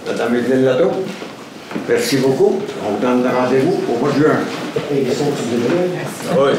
Madame Evelyne Latour. Merci beaucoup. On vous donne rendez-vous au mois de juin. Et les autres, Oui.